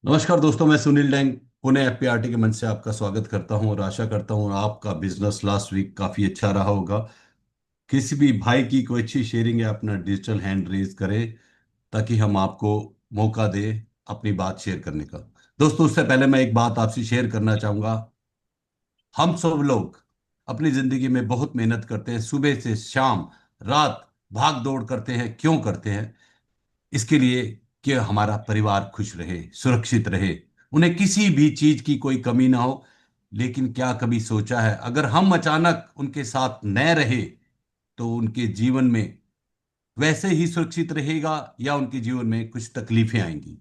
नमस्कार दोस्तों, मैं सुनील डैंग पुणे एफपीआरटी के मंच से आपका स्वागत करता हूं और आशा करता हूं आपका बिजनेस लास्ट वीक काफी अच्छा रहा होगा। किसी भी भाई की कोई अच्छी शेयरिंग या अपना डिजिटल हैंड रेज करें ताकि हम आपको मौका दें अपनी बात शेयर करने का। दोस्तों, उससे पहले मैं एक बात आपसे शेयर करना चाहूंगा। हम सब लोग अपनी जिंदगी में बहुत मेहनत करते हैं, सुबह से शाम रात भाग दौड़ करते हैं। क्यों करते हैं? इसके लिए कि हमारा परिवार खुश रहे, सुरक्षित रहे, उन्हें किसी भी चीज की कोई कमी ना हो। लेकिन क्या कभी सोचा है, अगर हम अचानक उनके साथ न रहे तो उनके जीवन में वैसे ही सुरक्षित रहेगा या उनके जीवन में कुछ तकलीफें आएंगी?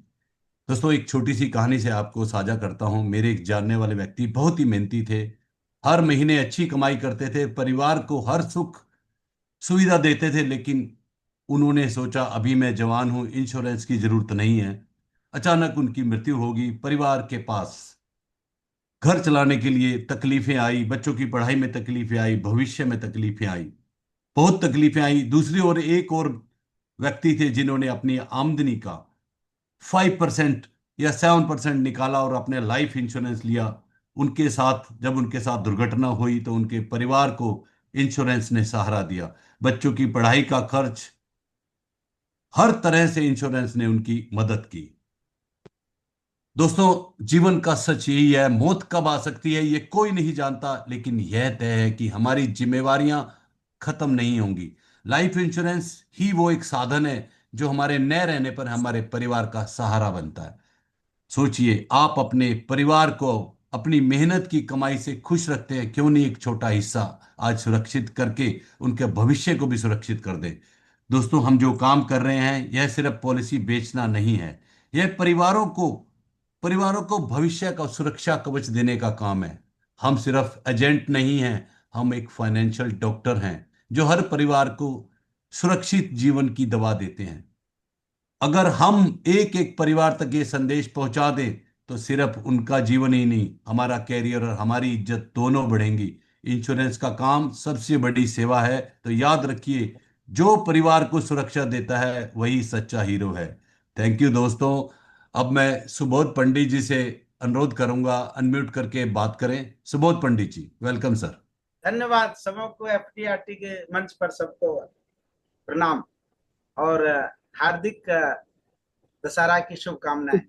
दोस्तों, एक छोटी सी कहानी से आपको साझा करता हूं। मेरे एक जानने वाले व्यक्ति बहुत ही मेहनती थे, हर महीने अच्छी कमाई करते थे, परिवार को हर सुख सुविधा देते थे। लेकिन उन्होंने सोचा अभी मैं जवान हूं, इंश्योरेंस की जरूरत नहीं है। अचानक उनकी मृत्यु होगी। परिवार के पास घर चलाने के लिए तकलीफें आई, बच्चों की पढ़ाई में तकलीफें आई, भविष्य में तकलीफें आई, बहुत तकलीफें आई। दूसरी ओर एक और व्यक्ति थे जिन्होंने अपनी आमदनी का 5% या 7% निकाला और अपने लाइफ इंश्योरेंस लिया। उनके साथ जब उनके साथ दुर्घटना हुई तो उनके परिवार को इंश्योरेंस ने सहारा दिया। बच्चों की पढ़ाई का खर्च, हर तरह से इंश्योरेंस ने उनकी मदद की। दोस्तों, जीवन का सच यही है, मौत कब आ सकती है ये कोई नहीं जानता, लेकिन यह तय है कि हमारी जिम्मेवारियां खत्म नहीं होंगी। लाइफ इंश्योरेंस ही वो एक साधन है जो हमारे न रहने पर हमारे परिवार का सहारा बनता है। सोचिए, आप अपने परिवार को अपनी मेहनत की कमाई से खुश रखते हैं, क्यों नहीं एक छोटा हिस्सा आज सुरक्षित करके उनके भविष्य को भी सुरक्षित कर दें? दोस्तों, हम जो काम कर रहे हैं यह सिर्फ पॉलिसी बेचना नहीं है, यह परिवारों को भविष्य का सुरक्षा कवच देने का काम है। हम सिर्फ एजेंट नहीं हैं, हम एक फाइनेंशियल डॉक्टर हैं जो हर परिवार को सुरक्षित जीवन की दवा देते हैं। अगर हम एक एक परिवार तक ये संदेश पहुंचा दें तो सिर्फ उनका जीवन ही नहीं, हमारा कैरियर और हमारी इज्जत दोनों बढ़ेंगी। इंश्योरेंस का काम सबसे बड़ी सेवा है, तो याद रखिए, जो परिवार को सुरक्षा देता है वही सच्चा हीरो है। थैंक यू दोस्तों। अब मैं सुबोध पंडित जी से अनुरोध करूंगा, अनम्यूट करके बात करें। सुबोध पंडित जी, वेलकम सर। धन्यवाद सबको। एफटीआरटी के मंच पर सबको प्रणाम और हार्दिक दशहरा की शुभकामनाएं।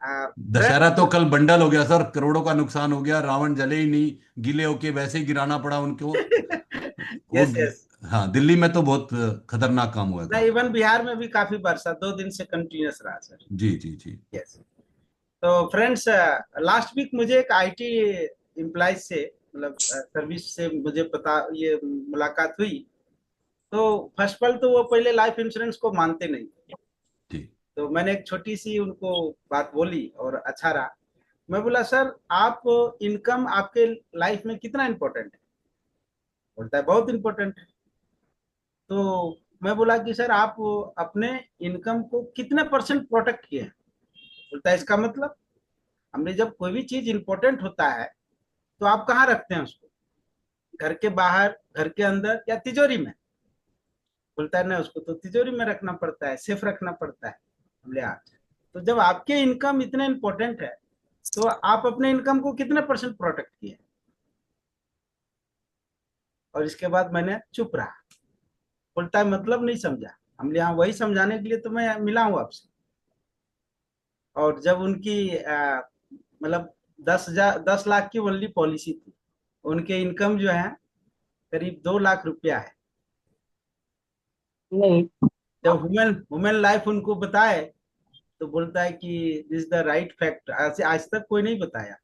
दशहरा फ्रेंड्स, तो कल बंडल हो गया सर, करोड़ों का नुकसान हो गया, रावण जले ही नहीं, गीले होके वैसे ही गिराना पड़ा उनको। वो यस यस। हाँ, दिल्ली में तो बहुत खतरनाक काम हुआ था। नहीं, इवन बिहार में भी काफी बरसा 2 दिन से कंटिन्यूअस रहा सर। जी जी जी। यस। तो फ्रेंड्स, लास्ट वीक मुझे एक आईटी एम्प्लॉय से, मतलब सर्विस से मुझे पता, ये मुलाकात हुई। तो फर्स्ट ऑफ ऑल तो वो पहले लाइफ इंश्योरेंस को मानते नहीं थे। जी तो मैंने एक छोटी सी उनको बात बोली और अच्छा रहा। मैं बोला, सर आप, इनकम आपके लाइफ में कितना इंपॉर्टेंट है? बोलता है बहुत इंपॉर्टेंट है। तो मैं बोला कि सर आप अपने इनकम को कितने परसेंट प्रोटेक्ट किए हैं? बोलता है इसका मतलब, हमने जब कोई भी चीज इंपॉर्टेंट होता है तो आप कहाँ रखते हैं उसको? घर के बाहर, घर के अंदर, या तिजोरी में? बोलता है नहीं, उसको तो तिजोरी में रखना पड़ता है, सेफ रखना पड़ता है। हमने आज, तो जब आपके इनकम इतने इंपॉर्टेंट है तो आप अपने इनकम को कितने परसेंट प्रोटेक्ट किए? और इसके बाद मैंने चुप रहा। बोलता है मतलब नहीं समझा। हमने यहाँ वही समझाने के लिए तो मैं मिला हूँ आपसे। और जब उनकी मतलब 10 लाख की ओनली पॉलिसी थी, उनके इनकम जो है करीब 2 लाख रुपया है। नहीं। जब वुमेन वुमेन लाइफ उनको बताए तो बोलता है कि दिस द राइट फैक्ट, ऐसे आज तक कोई नहीं बताया।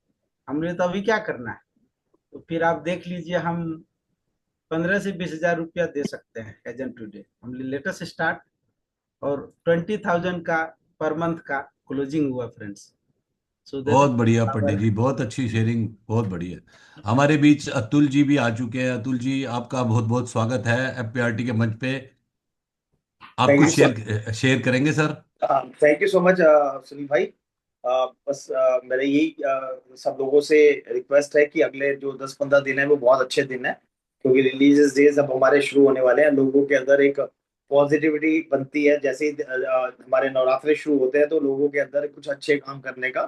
हमने तो अभी क्या करना है? तो फिर आप देख लीजिए, हम 15 से 20 हजार रुपया दे सकते हैं एजेंट टूडे। हमने लेटेस्ट स्टार्ट, और 20,000 का पर मंथ का क्लोजिंग हुआ फ्रेंड्स। सो देयर बहुत इज बढ़िया पंडित पावर। जी, बहुत अच्छी शेयरिंग, बहुत बढ़िया। हमारे बीच अतुल जी भी आ चुके हैं। अतुल जी, आपका बहुत बहुत स्वागत है एफपीआरटी के मंच पे। आप थैंक कुछ यू सर। शेयर शेयर करेंगे sir? Thank you so much Sunil भाई। बस मेरे यही सब लोगों से रिक्वेस्ट है कि अगले जो 10-15 दिन है वो बहुत अच्छे दिन है, क्योंकि रिलीज डेज अब हमारे शुरू होने वाले हैं। लोगों के अंदर एक पॉजिटिविटी बनती है। जैसे ही हमारे नवरात्रे शुरू होते हैं तो लोगों के अंदर कुछ अच्छे काम करने का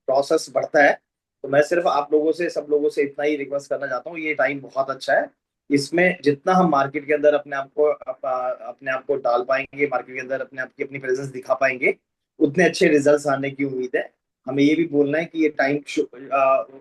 प्रोसेस बढ़ता है। तो मैं सिर्फ आप लोगों से, सब लोगों से इतना ही रिक्वेस्ट करना चाहता हूँ, ये टाइम बहुत अच्छा है। इसमें जितना हम मार्केट के अंदर अपने आप को डाल पाएंगे, मार्केट के अंदर अपने आप की अपनी प्रेजेंस दिखा पाएंगे, उतने अच्छे रिजल्ट्स आने की उम्मीद है। हमें ये भी बोलना है कि ये टाइम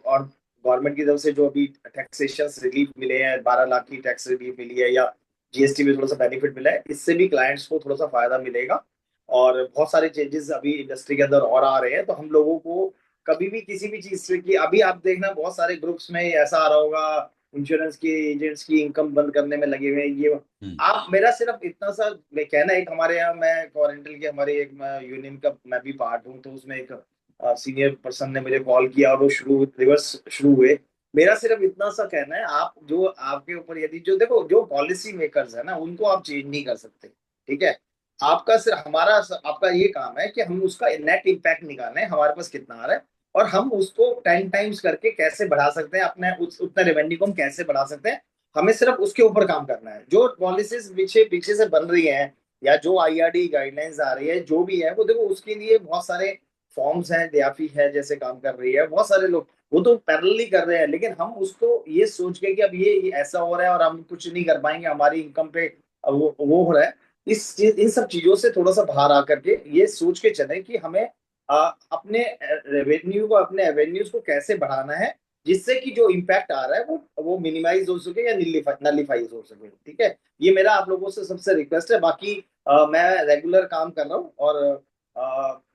और गवर्नमेंट की तरफ से जो अभी टैक्सेशन रिलीफ मिले हैं, 12 लाख की टैक्स रिलीफ मिली है, या जीएसटी में थोड़ा सा बेनिफिट मिला है, इससे भी क्लाइंट्स को थोड़ा सा फायदा मिलेगा। और बहुत सारे चेंजेस अभी इंडस्ट्री के अंदर और आ रहे हैं, तो हम लोगों को कभी भी किसी भी चीज से, कि अभी आप देखना बहुत सारे ग्रुप्स में ऐसा आ रहा होगा, इंश्योरेंस के एजेंट्स की इनकम बंद करने में लगे हुए हैं ये। हम्म। आप, मेरा सिर्फ इतना सा मैं कहना है, एक हमारे यहाँ, मैं कॉरेंटल के हमारे एक यूनियन का मैं भी पार्ट हूँ, तो उसमें एक सीनियर पर्सन ने मुझे कॉल किया और वो रिवर्स शुरू हुए। मेरा सिर्फ इतना सा कहना है, आप जो आपके ऊपर, यदि जो देखो जो पॉलिसी मेकर्स है ना, उनको आप चेंज नहीं कर सकते, ठीक है। आपका सिर्फ हमारा आपका ये काम है कि हम उसका नेट इम्पैक्ट निकालें, हमारे पास कितना आ रहा है, और हम उसको 10 टाइम्स करके कैसे बढ़ा सकते हैं, अपने उतना रेवेन्यू को हम कैसे बढ़ा सकते हैं। हमें सिर्फ उसके ऊपर काम करना है। जो पॉलिसीज पीछे पीछे से बन रही हैं, या जो आईआरडी गाइडलाइंस आ रही है, जो भी है वो देखो, उसके लिए बहुत सारे फॉर्म्स हैं, दियाफी है जैसे काम कर रही है, बहुत सारे लोग वो तो पैरेलली कर रहे हैं, लेकिन हम उसको ये सोच के कि अब ये ऐसा हो रहा है और हम कुछ नहीं कर पाएंगे, हमारी इनकम पे अब वो हो रहा है, इन सब चीजों से थोड़ा सा बाहर आकर के ये सोच के चले कि हमें अपने रेवेन्यू को, अपने एवेन्यूज को कैसे बढ़ाना है, जिससे कि जो इम्पैक्ट आ रहा है वो मिनिमाइज हो सके या नलीफाइज हो सके, ठीक है। ये मेरा आप लोगों से सबसे रिक्वेस्ट है। बाकी मैं रेगुलर काम कर रहा हूँ, और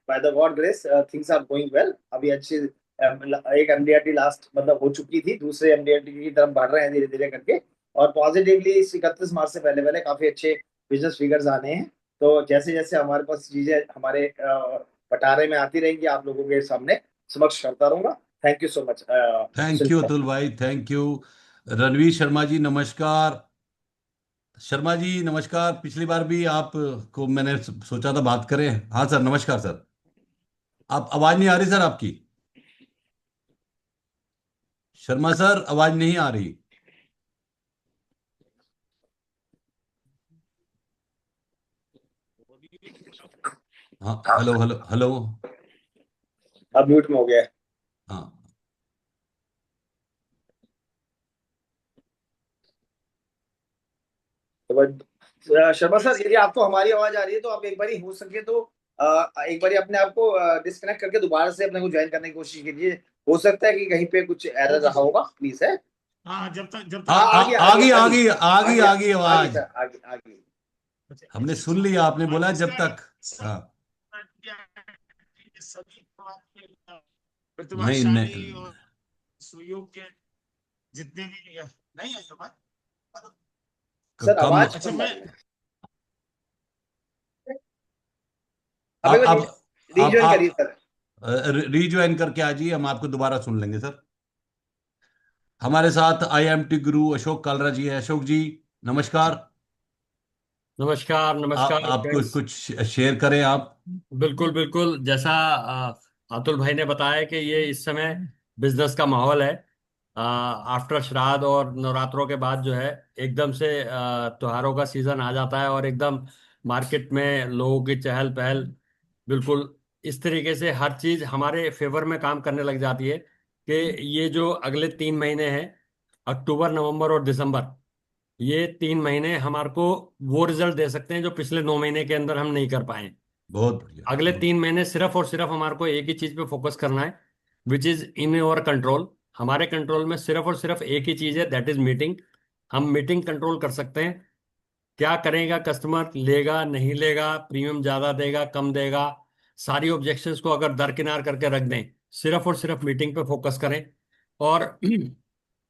by the god grace things are going well. अभी अच्छी एक एमडीआरटी लास्ट मतलब हो चुकी थी, दूसरे एमडीआरटी की तरफ बढ़ रहे हैं धीरे धीरे करके, और पॉजिटिवली इस 31 मार्च से पहले पहले काफी अच्छे बिजनेस फिगर्स आने हैं। तो जैसे जैसे हमारे पास चीजें हमारे पटारे में आती रहेंगी, आप लोगों के सामने समक्ष करता रहूंगा। Thank you so much thank you Sunita. Atul भाई, थैंक यू। रणवीर शर्मा जी नमस्कार। शर्मा जी नमस्कार, पिछली बार भी आप को मैंने सोचा था बात करें। हाँ सर, नमस्कार सर। आप, आवाज नहीं आ रही सर आपकी। शर्मा सर, आवाज नहीं आ रही। हाँ, हेलो हेलो हेलो। अब म्यूट में हो गया है। हाँ। तो शर्मा सर, यदि आपको हमारी आवाज आ रही है तो आप एक बारी हो सके तो एक बारी अपने आप को डिस्कनेक्ट करके दोबारा से अपने को ज्वाइन करने की कोशिश कीजिए। हो सकता है कि कहीं पे कुछ एरर ओके रहा सर। होगा, प्लीज है। हाँ, जब तक आ, आप आ, आ गया, आ आ गया, गई आ आ गई, गई आ आ गई गया, आ गई आ गई आवाज। सर, आ गई, आ गई। अच्छा, हमने सुन सर, लिया, आपने बोला जब इसका तक। सर हाँ। सभी नहीं प्रतिभाशाली नहीं। और सुयोग्य जितने भी नहीं है बात। सर कम। आवाज अच्छा, कम आ मैं रही है। अब एक अब बार रीज्वाइन करिए आप सर। रीज्वाइन करके आ जाइए, हम आपको दोबारा सुन लेंगे सर। हमारे साथ आईएमटी गुरु अशोक कालरा जी है। अशोक जी नमस्कार। नमस्कार नमस्कार आप कुछ फ्रेंड्स। कुछ शेयर करें आप। बिल्कुल बिल्कुल, जैसा अतुल भाई ने बताया कि ये इस समय बिजनेस का माहौल है। आफ्टर श्राद्ध और नवरात्रों के बाद जो है एकदम से त्योहारों का सीजन आ जाता है, और एकदम मार्केट में लोगों की चहल पहल बिल्कुल इस तरीके से हर चीज हमारे फेवर में काम करने लग जाती है कि ये जो अगले 3 महीने हैं, अक्टूबर नवंबर और दिसंबर, ये 3 महीने हमारे को वो रिजल्ट दे सकते हैं जो पिछले 9 महीने के अंदर हम नहीं कर पाए। बहुत बढ़िया, अगले बहुत। 3 महीने सिर्फ और सिर्फ हमारे को एक ही चीज पे फोकस करना है, which is in your control. हमारे कंट्रोल में सिर्फ और सिर्फ एक ही चीज है, दैट इज मीटिंग। हम मीटिंग कंट्रोल कर सकते हैं। क्या करेगा कस्टमर, लेगा नहीं लेगा, प्रीमियम ज्यादा देगा कम देगा, सारी ऑब्जेक्शंस को अगर दरकिनार करके रख दें, सिर्फ और सिर्फ मीटिंग पे फोकस करें। और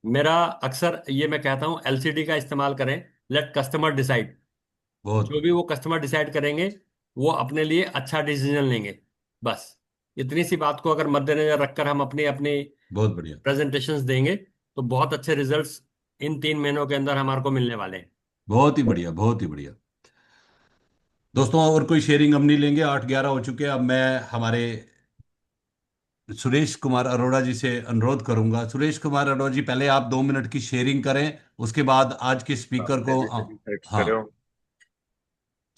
मेरा अक्सर ये मैं कहता हूँ, एलसीडी का इस्तेमाल करें, लेट कस्टमर डिसाइड। बहुत जो भी बढ़िया। वो कस्टमर डिसाइड करेंगे वो अपने लिए अच्छा डिसीजन लेंगे। बस इतनी सी बात को अगर मद्देनजर रखकर हम अपनी अपनी बहुत बढ़िया। प्रेजेंटेशंस देंगे तो बहुत अच्छे रिजल्ट्स इन 3 महीनों के अंदर हमारे को मिलने वाले हैं। बहुत ही बढ़िया, बहुत ही बढ़िया। दोस्तों, और कोई शेयरिंग हम नहीं लेंगे, 8:11 हो चुके हैं। अब मैं हमारे सुरेश कुमार अरोड़ा जी से अनुरोध करूंगा। सुरेश कुमार अरोड़ा जी, पहले आप 2 मिनट की शेयरिंग करें, उसके बाद आज के स्पीकर को जैसे भी सेट हाँ। करे हो।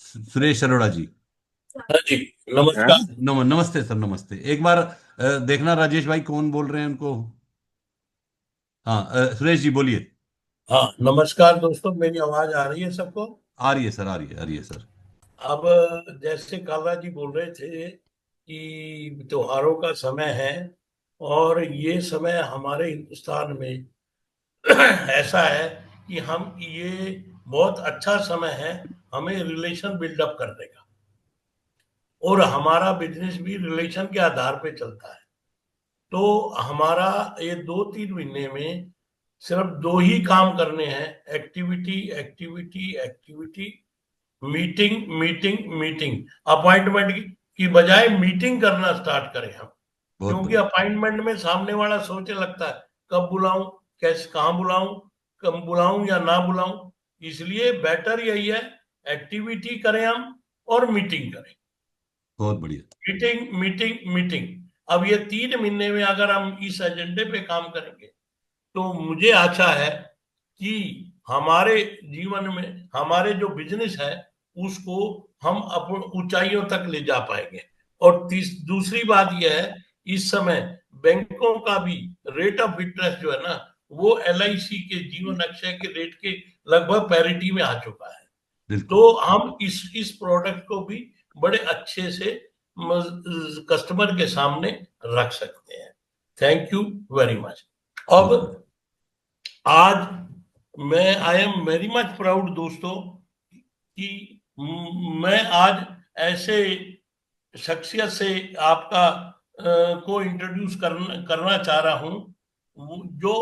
सुरेश अरोड़ा जी। हाँ जी, नमस्कार। नमस्ते सर, नमस्ते। एक बार देखना राजेश भाई कौन बोल रहे हैं उनको। हाँ, सुरेश जी बोलिए। हाँ, नमस्कार दोस्तों, मेरी आवाज आ रही है सबको? आ रही है सर, आ रही है, आ रही है सर। अब जैसे काला जी बोल रहे थे कि त्योहारों का समय है, और ये समय हमारे हिंदुस्तान में ऐसा है कि हम ये बहुत अच्छा समय है हमें रिलेशन बिल्डअप करने का, और हमारा बिजनेस भी रिलेशन के आधार पे चलता है। तो हमारा ये 2-3 महीने में सिर्फ दो ही काम करने हैं: activity, activity, activity, meeting, meeting, meeting. Appointment की बजाय मीटिंग करना स्टार्ट करें हम, बहुत क्योंकि बढ़िया। अपॉइंटमेंट में सामने वाला सोचने लगता है कब बुलाऊं, कैसे, कहाँ बुलाऊं, कब बुलाऊं या ना बुलाऊं। इसलिए बेटर यही है, एक्टिविटी करें हम और मीटिंग करें। बहुत बढ़िया। Meeting, meeting, meeting. अब ये 3 महीने में अगर हम इस एजेंडे पे काम करेंगे तो मुझे आशा है कि हमारे जीवन में हमारे जो बिजनेस है उसको हम अपन ऊंचाइयों तक ले जा पाएंगे। और दूसरी बात यह है, इस समय बैंकों का भी रेट ऑफ इंटरेस्ट जो है ना, वो LIC के जीवन अक्षय के रेट के लगभग पैरिटी में आ चुका है। बिल्कुल। तो हम इस प्रोडक्ट को भी बड़े अच्छे से कस्टमर के सामने रख सकते हैं। Thank you very much. अब बहुत बढ़िया। आज मैं I am very much proud दोस्तों कि मैं आज ऐसे शख्सियत से आपका को इंट्रोड्यूस करना चाह रहा हूं जो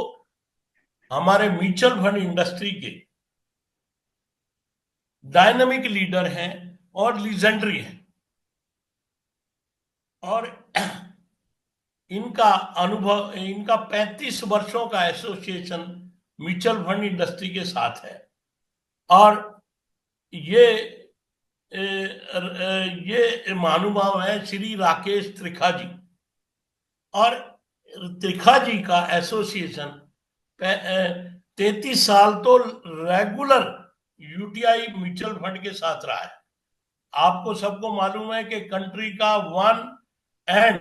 हमारे म्यूचुअल फंड इंडस्ट्री के डायनामिक लीडर हैं और लीजेंडरी हैं, और इनका अनुभव, इनका 35 वर्षों का एसोसिएशन म्यूचुअल फंड इंडस्ट्री के साथ है। और ये ये महानुभाव है श्री राकेश त्रिखा जी। और त्रिखा जी का एसोसिएशन 33 साल तो रेगुलर UTI म्यूचुअल फंड के साथ रहा है। आपको सबको मालूम है कि कंट्री का one and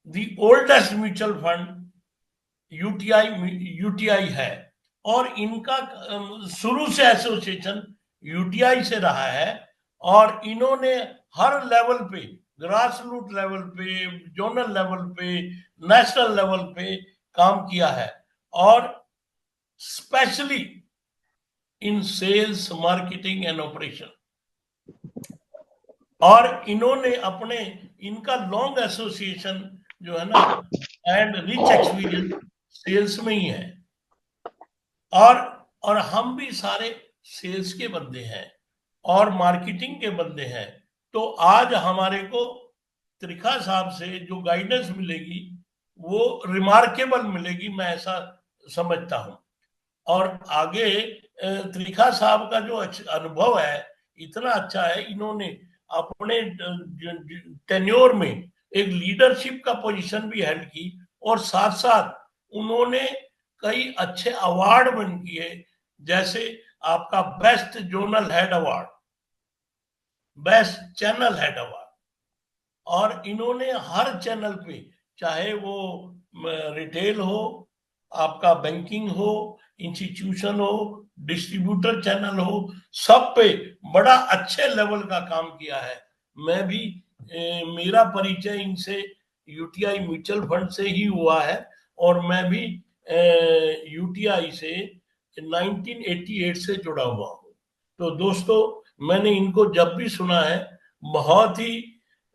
the oldest mutual fund UTI है। और इनका शुरू से एसोसिएशन UTI से रहा है, और इन्होंने हर लेवल पे, ग्रास रूट लेवल पे, जोनल लेवल पे, नेशनल लेवल पे काम किया है, और specially in sales, marketing and operation. और इन्होंने अपने, इनका लॉन्ग एसोसिएशन जो है ना एंड रिच एक्सपीरियंस सेल्स में ही है। और हम भी सारे सेल्स के बंदे हैं और मार्केटिंग के बंदे हैं। तो आज हमारे को त्रिखा साहब से जो गाइडेंस मिलेगी वो रिमार्केबल मिलेगी, मैं ऐसा समझता हूं। और आगे त्रिखा साहब का जो अनुभव है इतना अच्छा है, इन्होंने अपने टेन्योर में एक लीडरशिप का पोजीशन भी हेल्ड की, और साथ साथ उन्होंने कई अच्छे अवार्ड विन किए, जैसे आपका best zonal head award, best channel head award. और इन्होंने हर चैनल पे, चाहे वो रिटेल हो, आपका बैंकिंग हो, इंस्टीट्यूशन हो, डिस्ट्रीब्यूटर चैनल हो, सब पे बड़ा अच्छे लेवल का काम किया है। मैं भी मेरा परिचय इनसे UTI म्यूचुअल फंड से ही हुआ है, और मैं भी UTI से 1988 से जुड़ा हुआ हूँ। तो दोस्तों, मैंने इनको जब भी सुना है बहुत ही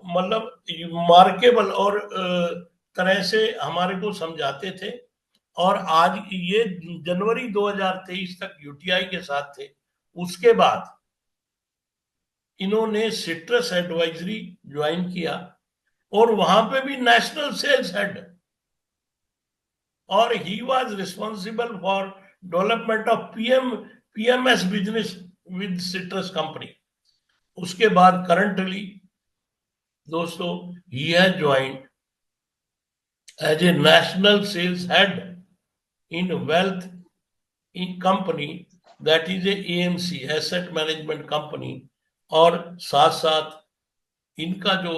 मतलब मार्केबल और तरह से हमारे को समझाते थे। और आज ये जनवरी 2023 तक UTI के साथ थे। उसके बाद इन्होंने सिट्रस एडवाइजरी ज्वाइन किया, और वहां पे भी नेशनल सेल्स हेड, और he was responsible for development of PMS business with citrus company. उसके बाद करंटली दोस्तों he has joined as a national sales head in wealth in company, that is a AMC, asset management company, और साथ साथ इनका जो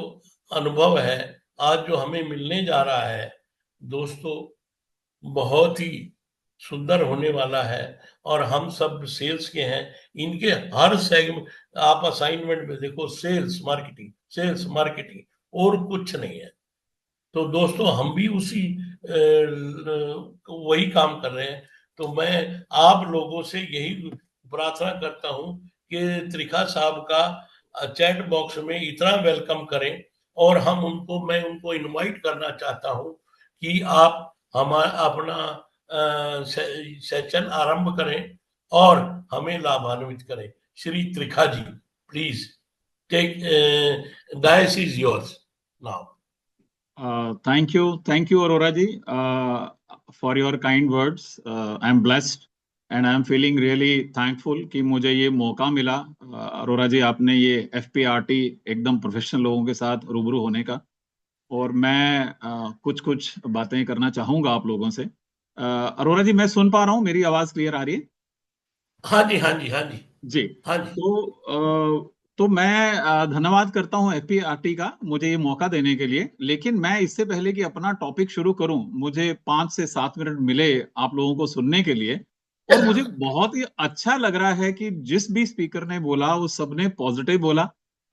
अनुभव है आज जो हमें मिलने जा रहा है दोस्तों, बहुत ही सुंदर होने वाला है। और हम सब सेल्स के हैं, इनके हर सेगमेंट आप असाइनमेंट में देखो, सेल्स मार्केटिंग और कुछ नहीं है। तो दोस्तों हम भी उसी वही काम कर रहे हैं। तो मैं आप लोगों से यही प्रार्थना करता हूं कि त्रिखा साहब का चैट बॉक्स में इतना वेलकम करें, और मैं उनको इनवाइट करना चाहता हूं कि आप अपना सेशन आरंभ करें और हमें लाभान्वित करें। Shri Trikha ji, please take, dais is yours now. Thank you, Aurora ji, for your kind words. I'm blessed and I'm feeling really thankful कि मुझे ये मौका मिला। अरोरा जी, आपने ये FPRT एकदम प्रोफेशनल लोगों के साथ रूबरू होने का, और मैं कुछ कुछ बातें करना चाहूंगा आप लोगों से। अरोरा जी, मैं सुन पा रहा हूँ, मेरी आवाज क्लियर आ रही है? हाँ जी, हाँ जी, हाँ जी, जी। हाँ जी। तो मैं धन्यवाद करता हूं FPRT का मुझे ये मौका देने के लिए। लेकिन मैं इससे पहले कि अपना टॉपिक शुरू करूं, मुझे 5 से 7 मिनट मिले आप लोगों को सुनने के लिए। और मुझे बहुत ही अच्छा लग रहा है कि जिस भी स्पीकर ने बोला वो सबने पॉजिटिव बोला।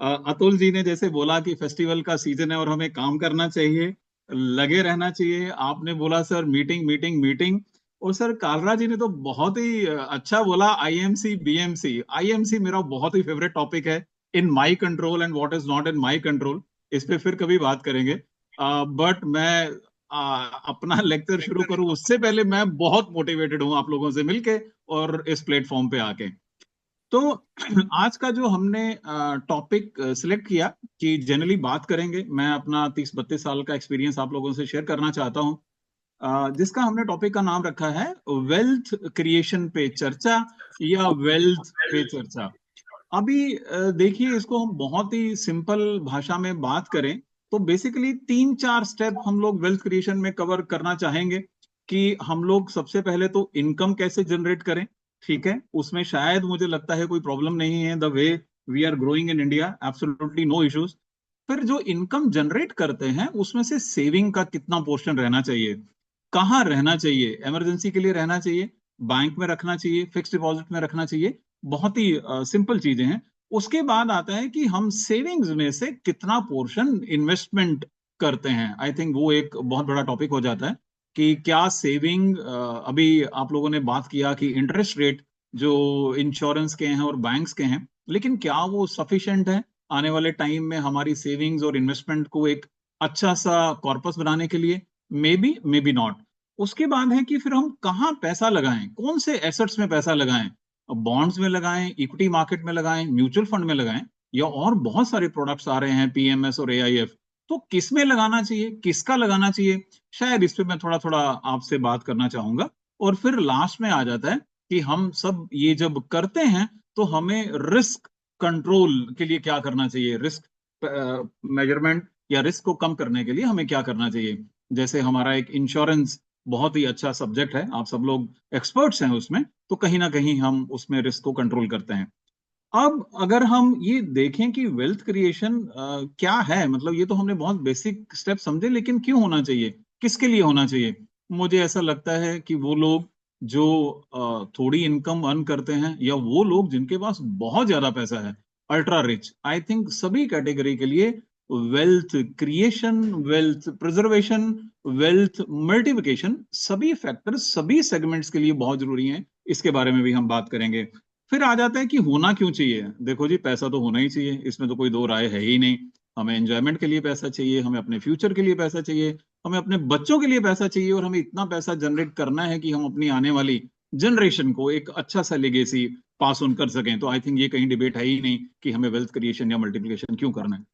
अतुल जी ने जैसे बोला कि फेस्टिवल का सीजन है और हमें काम करना चाहिए, लगे रहना चाहिए। आपने बोला सर मीटिंग मीटिंग मीटिंग। और सर कालरा जी ने तो बहुत ही अच्छा बोला, IMC BMC। IMC मेरा बहुत ही फेवरेट टॉपिक है, in my control and what is not in my control. इस पे फिर कभी बात करेंगे। बट मैं अपना लेक्चर शुरू करूं उससे पहले मैं बहुत मोटिवेटेड हूं आप लोगों से मिलके और इस प्लेटफॉर्म पे आके। तो आज का जो हमने टॉपिक सिलेक्ट किया कि जनरली बात करेंगे, मैं अपना 30-32 साल का एक्सपीरियंस आप लोगों से शेयर करना चाहता हूं, जिसका हमने टॉपिक का नाम रखा है वेल्थ क्रिएशन पे चर्चा या वेल्थ पे चर्चा। अभी देखिए, इसको हम बहुत ही सिंपल भाषा में बात करें तो बेसिकली 3-4 स्टेप हम लोग वेल्थ क्रिएशन में कवर करना चाहेंगे। कि हम लोग सबसे पहले तो इनकम कैसे जनरेट करें, ठीक है, उसमें शायद मुझे लगता है कोई प्रॉब्लम नहीं है। The way we are growing in India, absolutely no issues. फिर जो इनकम जनरेट करते हैं उसमें से सेविंग का कितना पोर्शन रहना चाहिए, कहाँ रहना चाहिए, इमरजेंसी के लिए रहना चाहिए, बैंक में रखना चाहिए, फिक्स डिपॉजिट में रखना चाहिए, बहुत ही सिंपल चीजें हैं। उसके बाद आता है कि हम सेविंग्स में से कितना पोर्शन इन्वेस्टमेंट करते हैं। आई थिंक वो एक बहुत बड़ा टॉपिक हो जाता है कि क्या सेविंग, अभी आप लोगों ने बात किया कि इंटरेस्ट रेट जो इंश्योरेंस के हैं और बैंक्स के हैं, लेकिन क्या वो सफिशिएंट है आने वाले टाइम में हमारी सेविंग्स और इन्वेस्टमेंट को एक अच्छा सा कॉर्पस बनाने के लिए? May be not. उसके बाद है कि फिर हम कहाँ पैसा लगाएं, कौन से एसेट्स में पैसा लगाएं, बॉन्ड्स में लगाएं, इक्विटी मार्केट में लगाएं, म्यूचुअल फंड में लगाएं, या और बहुत सारे प्रोडक्ट्स आ रहे हैं PMS और AIF। तो किस में लगाना चाहिए, किसका लगाना चाहिए, शायद इस पे मैं थोड़ा थोड़ा आपसे बात करना चाहूंगा। और फिर लास्ट में आ जाता है कि हम सब ये जब करते हैं तो हमें रिस्क कंट्रोल के लिए क्या करना चाहिए, रिस्क मेजरमेंट या रिस्क को कम करने के लिए हमें क्या करना चाहिए। जैसे हमारा एक इंश्योरेंस बहुत ही अच्छा सब्जेक्ट है, आप सब लोग एक्सपर्ट्स हैं उसमें, तो कहीं ना कहीं हम उसमें रिस्क को कंट्रोल करते हैं। अब अगर हम ये देखें कि वेल्थ क्रिएशन क्या है, मतलब ये तो हमने बहुत बेसिक स्टेप समझे, लेकिन क्यों होना चाहिए, किसके लिए होना चाहिए? मुझे ऐसा लगता है कि वो लोग जो थोड़ी इनकम अर्न करते हैं, या वो लोग जिनके पास बहुत ज्यादा पैसा है, अल्ट्रा रिच, आई थिंक सभी कैटेगरी के लिए wealth creation, wealth preservation, wealth multiplication, सभी फैक्टर्स सभी सेगमेंट्स के लिए बहुत जरूरी हैं। इसके बारे में भी हम बात करेंगे। फिर आ जाता है कि होना क्यों चाहिए। देखो जी, पैसा तो होना ही चाहिए, इसमें तो कोई दो राय है ही नहीं। हमें एंजॉयमेंट के लिए पैसा चाहिए, हमें अपने फ्यूचर के लिए पैसा चाहिए, हमें अपने बच्चों के लिए पैसा चाहिए, और हमें इतना पैसा जनरेट करना है कि हम अपनी आने वाली जनरेशन को एक अच्छा सा लेगेसी पास ऑन कर सकें। तो आई थिंक ये कहीं डिबेट है ही नहीं कि हमें वेल्थ क्रिएशन या मल्टीप्लिकेशन क्यों करना है।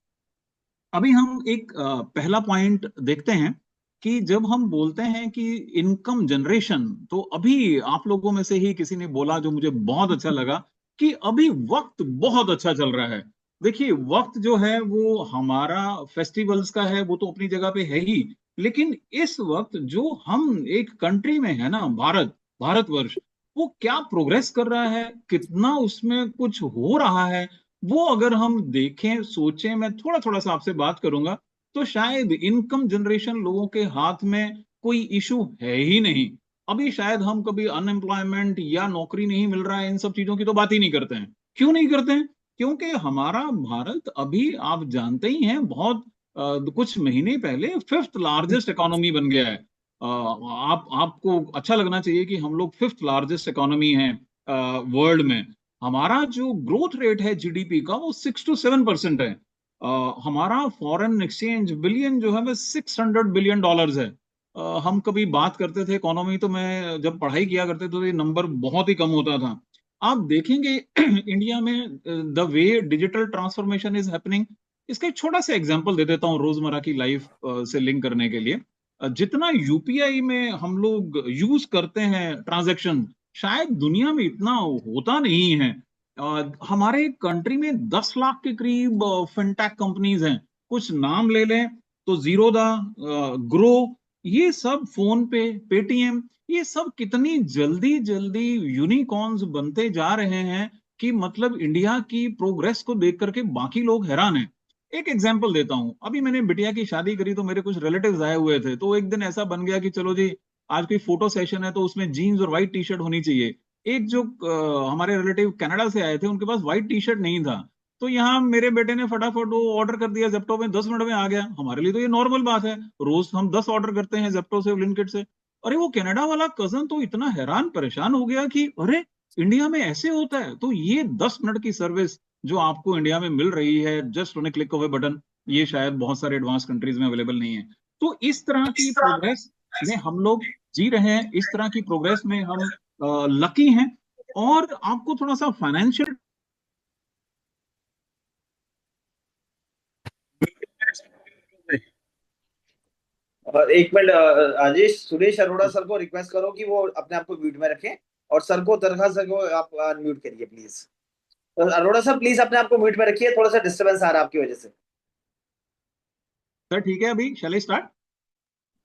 अभी हम एक पहला पॉइंट देखते हैं कि जब हम बोलते हैं कि इनकम जनरेशन, तो अभी आप लोगों में से ही किसी ने बोला जो मुझे बहुत अच्छा लगा कि अभी वक्त बहुत अच्छा चल रहा है। देखिए, वक्त जो है वो हमारा फेस्टिवल्स का है, वो तो अपनी जगह पे है ही, लेकिन इस वक्त जो हम एक कंट्री में है ना, भारतवर्ष, वो क्या प्रोग्रेस कर रहा है, कितना उसमें कुछ हो रहा है, वो अगर हम देखें सोचें, मैं थोड़ा थोड़ा सा आपसे बात करूंगा, तो शायद इनकम जनरेशन लोगों के हाथ में कोई इशू है ही नहीं। अभी शायद हम कभी अनएम्प्लॉयमेंट या नौकरी नहीं मिल रहा है, इन सब चीजों की तो बात ही नहीं करते हैं। क्यों नहीं करते हैं? क्योंकि हमारा भारत अभी आप जानते ही हैं, बहुत कुछ महीने पहले फिफ्थ लार्जेस्ट इकोनॉमी बन गया है। आपको अच्छा लगना चाहिए कि हम लोग फिफ्थ लार्जेस्ट इकोनॉमी है वर्ल्ड में। हमारा जो ग्रोथ रेट है जीडीपी का वो 6 to 7% है। हमारा फॉरेन एक्सचेंज बिलियन जो है वो $600 बिलियन है। हम कभी बात करते थे इकोनॉमी, तो मैं जब पढ़ाई किया करते थे तो ये नंबर बहुत ही कम होता था। आप देखेंगे इंडिया में the way digital transformation is happening, इसका एक छोटा सा एग्जांपल दे देता हूँ रोजमर्रा की लाइफ से लिंक करने के लिए। जितना यूपीआई में हम लोग यूज करते हैं ट्रांजैक्शन, शायद दुनिया में इतना होता नहीं है। हमारे कंट्री में 10 लाख के करीब फिनटेक कंपनीज हैं। कुछ नाम ले लें तो जीरोदा, ग्रो, ये सब, फोन पे, पेटीएम, ये सब कितनी जल्दी जल्दी यूनिकॉर्न्स बनते जा रहे हैं कि मतलब इंडिया की प्रोग्रेस को देख करके बाकी लोग हैरान हैं। एक एग्जांपल देता हूं, अभी मैंने बिटिया की शादी करी तो मेरे कुछ रिलेटिव्स आए हुए थे, तो एक दिन ऐसा बन गया कि चलो जी आज कोई फोटो सेशन है तो उसमें जीन्स और व्हाइट टी शर्ट होनी चाहिए। एक जो हमारे रिलेटिव कनाडा से आए थे उनके पास व्हाइट टी शर्ट नहीं था, तो यहाँ मेरे बेटे ने फटाफट वो ऑर्डर कर दिया जेप्टो में, 10 मिनट में आ गया। हमारे लिए तो ये नॉर्मल बात है, रोज हम 10 ऑर्डर करते हैं जेप्टो से, ब्लिंकिट से। अरे वो कनाडा वाला कजन तो इतना हैरान परेशान हो गया कि अरे इंडिया में ऐसे होता है। तो ये 10 मिनट की सर्विस जो आपको इंडिया में मिल रही है just on A click of A button, ये शायद बहुत सारे एडवांस कंट्रीज में अवेलेबल नहीं है। तो इस तरह की प्रोग्रेस में हम लोग जी रहे हैं, इस तरह की प्रोग्रेस में हम लकी हैं। और आपको थोड़ा सा फाइनेंशियल, और एक मिनट, राजेश, सुरेश अरोड़ा सर को रिक्वेस्ट करो कि वो अपने आप को म्यूट में रखें, और सर को, तरखा सर को आप अनम्यूट करिए प्लीज। तो अरोड़ा सर प्लीज अपने आप को म्यूट में रखिए, थोड़ा सा डिस्टरबेंस आ रहा है आपकी वजह से। सर ठीक है, अभी shall start.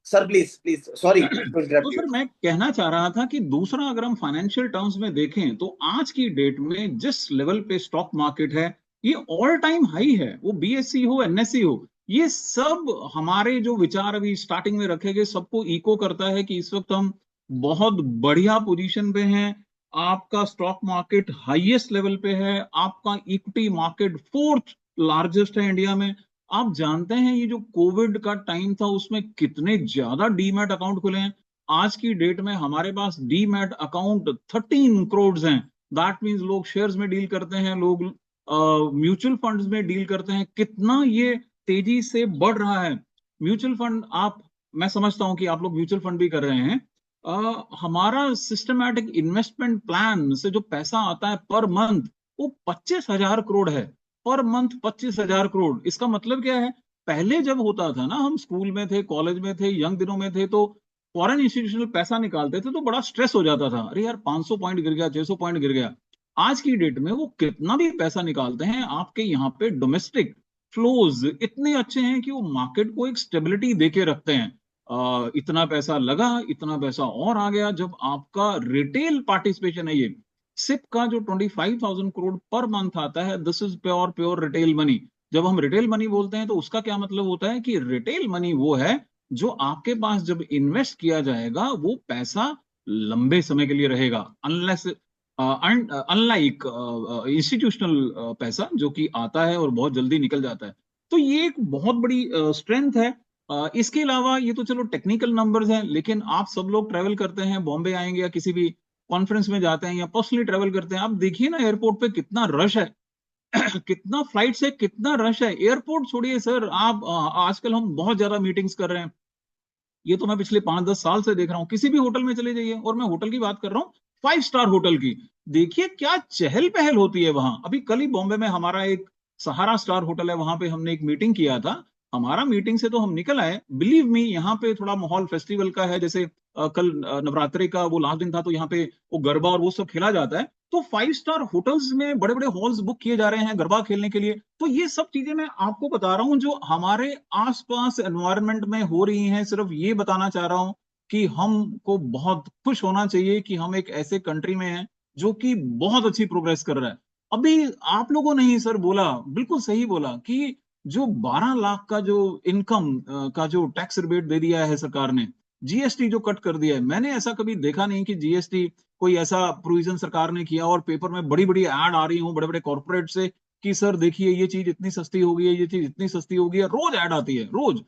Sir please please, sorry to to interrupt you. Sir मैं कहना चाह रहा था कि दूसरा, अगर हम फाइनेंशियल टर्म्स में देखें तो आज की डेट में जिस लेवल पे स्टॉक मार्केट है, ये ऑल टाइम हाई है। वो बीएससी हो, एनएससी हो, ये सब हमारे जो विचार अभी स्टार्टिंग में रखे गए सबको इको करता है कि इस वक्त हम बहुत बढ़िया पोजीशन पे हैं। आपका स्टॉक मार्केट हाईएस्ट लेवल पे है, आपका इक्विटी मार्केट फोर्थ लार्जेस्ट है इंडिया में। आप जानते हैं ये जो कोविड का टाइम था उसमें कितने ज्यादा डीमैट अकाउंट खुले हैं। आज की डेट में हमारे पास डीमैट अकाउंट 13 करोड़ हैं। दैट मीन्स लोग शेयर्स में डील करते हैं, लोग म्यूचुअल फंड्स में डील करते हैं। कितना ये तेजी से बढ़ रहा है म्यूचुअल फंड। आप, मैं समझता हूं कि आप लोग म्यूचुअल फंड भी कर रहे हैं। हमारा सिस्टमैटिक इन्वेस्टमेंट प्लान से जो पैसा आता है पर मंथ, वो 25,000 करोड़ है। पर मंथ 25,000 करोड़, इसका मतलब क्या है? पहले जब होता था ना, हम स्कूल में थे, कॉलेज में थे, यंग दिनों में थे, तो फॉरेन इंस्टीट्यूशनल पैसा निकालते थे तो बड़ा स्ट्रेस हो जाता था, अरे यार 500 पॉइंट गिर गया, 600 पॉइंट गिर गया। आज की डेट में वो कितना भी पैसा निकालते हैं, आपके यहाँ पे डोमेस्टिक फ्लोज इतने अच्छे हैं कि वो मार्केट को एक स्टेबिलिटी देके रखते हैं। इतना पैसा लगा, इतना पैसा और आ गया। जब आपका रिटेल पार्टिसिपेशन है, ये सिप का जो 25,000 करोड़ पर मंथ आता है, this is pure pure retail money. जब हम रिटेल मनी बोलते हैं तो उसका क्या मतलब होता है कि रिटेल मनी वो है जो आपके पास जब इन्वेस्ट किया जाएगा वो पैसा लंबे समय के लिए रहेगा, अनलेस अनलाइक इंस्टीट्यूशनल पैसा जो कि आता है और बहुत जल्दी निकल जाता है। तो ये एक बहुत बड़ी स्ट्रेंथ है। इसके अलावा ये तो चलो टेक्निकल नंबर्स हैं, लेकिन आप सब लोग ट्रेवल करते हैं, बॉम्बे आएंगे या किसी भी कॉन्फ्रेंस में जाते हैं या पर्सनली ट्रेवल करते हैं, आप देखिए ना एयरपोर्ट पे कितना रश है। कितना फ्लाइट से कितना रश है। एयरपोर्ट छोड़िए सर, आप आजकल हम बहुत ज्यादा मीटिंग्स कर रहे हैं, ये तो मैं पिछले 5-10 साल से देख रहा हूँ। किसी भी होटल में चले जाइए, और मैं होटल की बात कर रहा हूँ 5 स्टार होटल की, देखिए क्या चहल पहल होती है वहां। अभी कल ही बॉम्बे में हमारा एक सहारा स्टार होटल है, वहां पे हमने एक मीटिंग किया था। हमारा मीटिंग से तो हम निकल आए, बिलीव मी, यहाँ पे थोड़ा माहौल फेस्टिवल का है। जैसे कल नवरात्रि का वो लास्ट दिन था, तो यहाँ पे वो गरबा और वो सब खेला जाता है। तो 5 स्टार होटल्स में बड़े बड़े हॉल्स बुक किए जा रहे हैं गरबा खेलने के लिए। तो ये सब चीजें मैं आपको बता रहा हूँ जो हमारे आसपास एनवायरनमेंट में हो रही हैं। सिर्फ ये बताना चाह रहा हूँ कि हमको बहुत खुश होना चाहिए कि हम एक ऐसे कंट्री में हैं जो कि बहुत अच्छी प्रोग्रेस कर रहा है। अभी आप लोगों ने ही सर बोला, बिल्कुल सही बोला कि जो 12 लाख का जो इनकम का जो टैक्स रिबेट दे दिया है सरकार ने, जीएसटी जो कट कर दिया है, मैंने ऐसा कभी देखा नहीं कि जीएसटी कोई ऐसा प्रोविजन सरकार ने किया और पेपर में बड़ी बड़ी ऐड आ रही हूँ बड़े बड़े कॉर्पोरेट से कि सर देखिए ये चीज इतनी सस्ती हो गई है, ये चीज इतनी सस्ती हो गई है, रोज ऐड आती है रोज।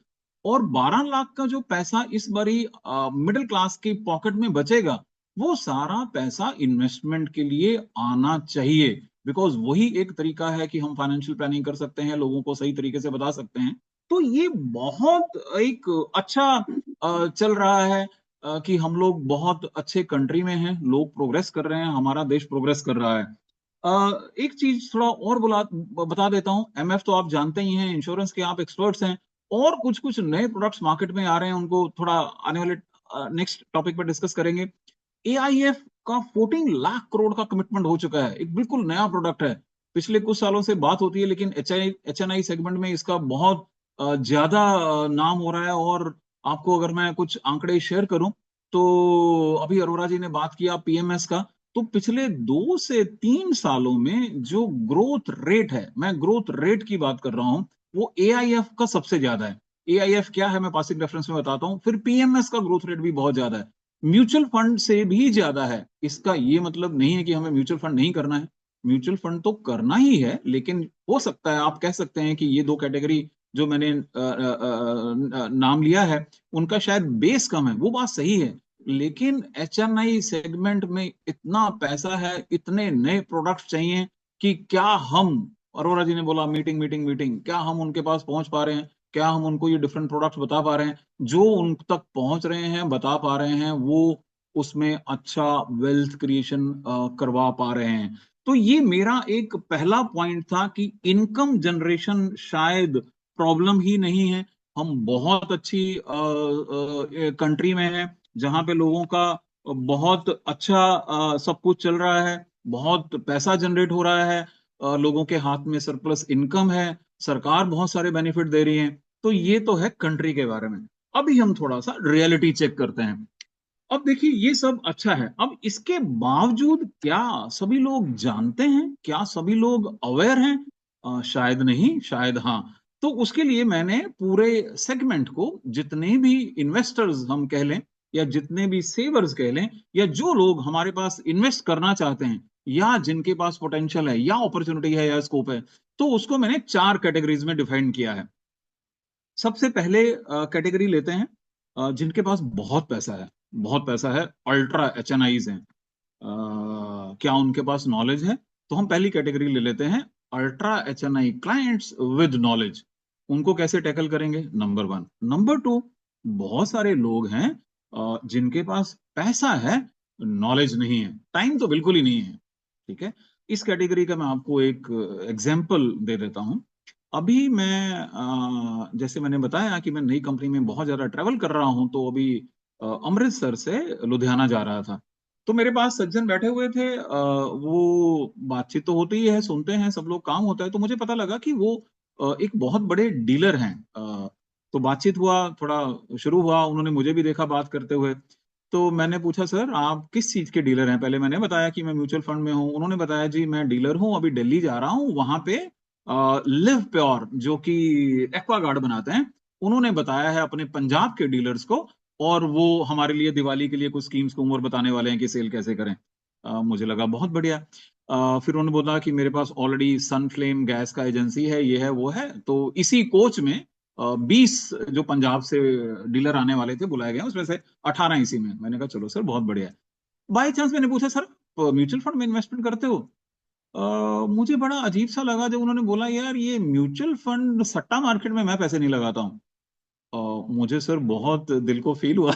और 12 लाख का जो पैसा इस बारी मिडिल क्लास की पॉकेट में बचेगा, वो सारा पैसा इन्वेस्टमेंट के लिए आना चाहिए, बिकॉज वही एक तरीका है कि हम फाइनेंशियल प्लानिंग कर सकते हैं, लोगों को सही तरीके से बता सकते हैं। तो ये बहुत एक अच्छा चल रहा है कि हम लोग बहुत अच्छे कंट्री में हैं, लोग प्रोग्रेस कर रहे हैं, हमारा देश प्रोग्रेस कर रहा है। एक चीज थोड़ा और बता देता हूँ, एमएफ तो आप जानते ही हैं, इंश्योरेंस के आप एक्सपर्ट्स हैं, और कुछ कुछ नए प्रोडक्ट्स मार्केट में आ रहे हैं, उनको थोड़ा आने वाले नेक्स्ट टॉपिक पर डिस्कस करेंगे। एआईएफ का 14 लाख करोड़ का कमिटमेंट हो चुका है, एक बिल्कुल नया प्रोडक्ट है, पिछले कुछ सालों से बात होती है, लेकिन एचएनआई सेगमेंट में इसका बहुत ज्यादा नाम हो रहा है। और आपको अगर मैं कुछ आंकड़े शेयर करूं, तो अभी अरोड़ा जी ने बात किया पीएमएस का, तो पिछले 2 से 3 सालों में जो ग्रोथ रेट है, मैं ग्रोथ रेट की बात कर रहा हूं, वो एआईएफ का सबसे ज्यादा है। एआईएफ क्या है मैं पासिंग रेफरेंस में बताता हूं, फिर पीएमएस का ग्रोथ रेट भी बहुत ज्यादा है, म्यूचुअल फंड से भी ज्यादा है। इसका ये मतलब नहीं है कि हमें म्यूचुअल फंड नहीं करना है, म्यूचुअल फंड तो करना ही है, लेकिन हो सकता है आप कह सकते हैं कि ये 2 कैटेगरी जो मैंने नाम लिया है, उनका शायद बेस कम है, वो बात सही है। लेकिन एचएनआई सेगमेंट में इतना पैसा है, इतने नए प्रोडक्ट चाहिए कि क्या हम, अरोड़ा जी ने बोला मीटिंग मीटिंग मीटिंग, क्या हम उनके पास पहुंच पा रहे हैं, क्या हम उनको ये डिफरेंट प्रोडक्ट्स बता पा रहे हैं, जो उन तक पहुंच रहे हैं बता पा रहे हैं, वो उसमें अच्छा वेल्थ क्रिएशन करवा पा रहे हैं। तो ये मेरा एक पहला पॉइंट था कि इनकम जनरेशन शायद प्रॉब्लम ही नहीं है, हम बहुत अच्छी कंट्री में हैं, जहां पे लोगों का बहुत अच्छा सब कुछ चल रहा है, बहुत पैसा जनरेट हो रहा है, लोगों के हाथ में सरप्लस इनकम है, सरकार बहुत सारे बेनिफिट दे रही है। तो ये तो है कंट्री के बारे में। अभी हम थोड़ा सा रियलिटी चेक करते हैं। अब देखिए ये सब अच्छा है, अब इसके बावजूद क्या सभी लोग जानते हैं, क्या सभी लोग अवेयर हैं? शायद नहीं, शायद हाँ। तो उसके लिए मैंने पूरे सेगमेंट को, जितने भी इन्वेस्टर्स हम कह लें, या जितने भी सेवर्स कह लें, या जो लोग हमारे पास इन्वेस्ट करना चाहते हैं, या जिनके पास पोटेंशियल है या अपॉर्चुनिटी है या स्कोप है, तो उसको मैंने 4 कैटेगरीज में डिफाइन किया है। सबसे पहले कैटेगरी लेते हैं जिनके पास बहुत पैसा है, बहुत पैसा है, अल्ट्रा एचएनआईज हैं। क्या उनके पास नॉलेज है? तो हम पहली कैटेगरी ले लेते हैं, ultra HNI clients with knowledge. उनको कैसे टैकल करेंगे? नंबर 1। नंबर 2, बहुत सारे लोग हैं जिनके पास पैसा है, नॉलेज नहीं है, टाइम तो बिल्कुल ही नहीं है। ठीक है, इस कैटेगरी का मैं आपको एक एग्जाम्पल दे देता हूं। अभी मैं जैसे मैंने बताया कि मैं नई कंपनी में बहुत ज्यादा ट्रैवल कर रहा हूं, तो अभी अमृतसर से लुधियाना जा रहा था। तो मेरे पास सज्जन बैठे हुए थे, वो बातचीत तो होती ही है, सुनते हैं सब लोग, काम होता है। तो मुझे पता लगा कि वो एक बहुत बड़े डीलर हैं। तो बातचीत हुआ, थोड़ा शुरू हुआ, उन्होंने मुझे भी देखा बात करते हुए। तो मैंने पूछा सर आप किस चीज के डीलर हैं? पहले मैंने बताया कि मैं म्यूचुअल फंड में हूँ। उन्होंने बताया जी मैं डीलर हूँ, अभी दिल्ली जा रहा हूँ, वहां पे लिव प्योर जो कि एक्वागार्ड बनाते हैं, उन्होंने बताया है अपने पंजाब के डीलर्स को, और वो हमारे लिए दिवाली के लिए कुछ स्कीम्स को उम्र बताने वाले हैं कि सेल कैसे करें। मुझे लगा बहुत बढ़िया। फिर उन्होंने बोला कि मेरे पास ऑलरेडी सनफ्लेम गैस का एजेंसी है, ये है वो है, तो इसी कोच में 20 जो पंजाब से डीलर आने वाले थे बुलाए गए, उसमें से 18 इसी में। मैंने कहा चलो सर बहुत बढ़िया। बाई चांस मैंने पूछा सर म्यूचुअल फंड में इन्वेस्टमेंट करते हो? मुझे बड़ा अजीब सा लगा जब उन्होंने बोला यार ये म्यूचुअल फंड सट्टा मार्केट में मैं पैसे नहीं लगाता हूँ। मुझे सर बहुत दिल को फील हुआ।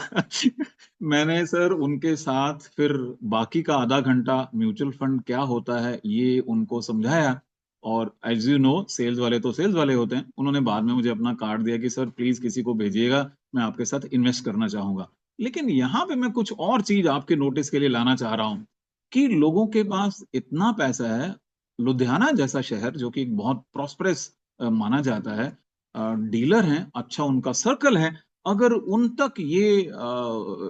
मैंने सर उनके साथ फिर बाकी का आधा घंटा म्यूचुअल फंड क्या होता है ये उनको समझाया। और एज यू नो सेल्स वाले तो सेल्स वाले होते हैं, उन्होंने बाद में मुझे अपना कार्ड दिया कि सर प्लीज किसी को भेजिएगा, मैं आपके साथ इन्वेस्ट करना चाहूंगा। लेकिन यहाँ पे मैं कुछ और चीज आपके नोटिस के लिए लाना चाह रहा हूँ कि लोगों के पास इतना पैसा है, लुधियाना जैसा शहर जो कि एक बहुत प्रॉस्परस माना जाता है, डीलर हैं, अच्छा उनका सर्कल है, अगर उन तक ये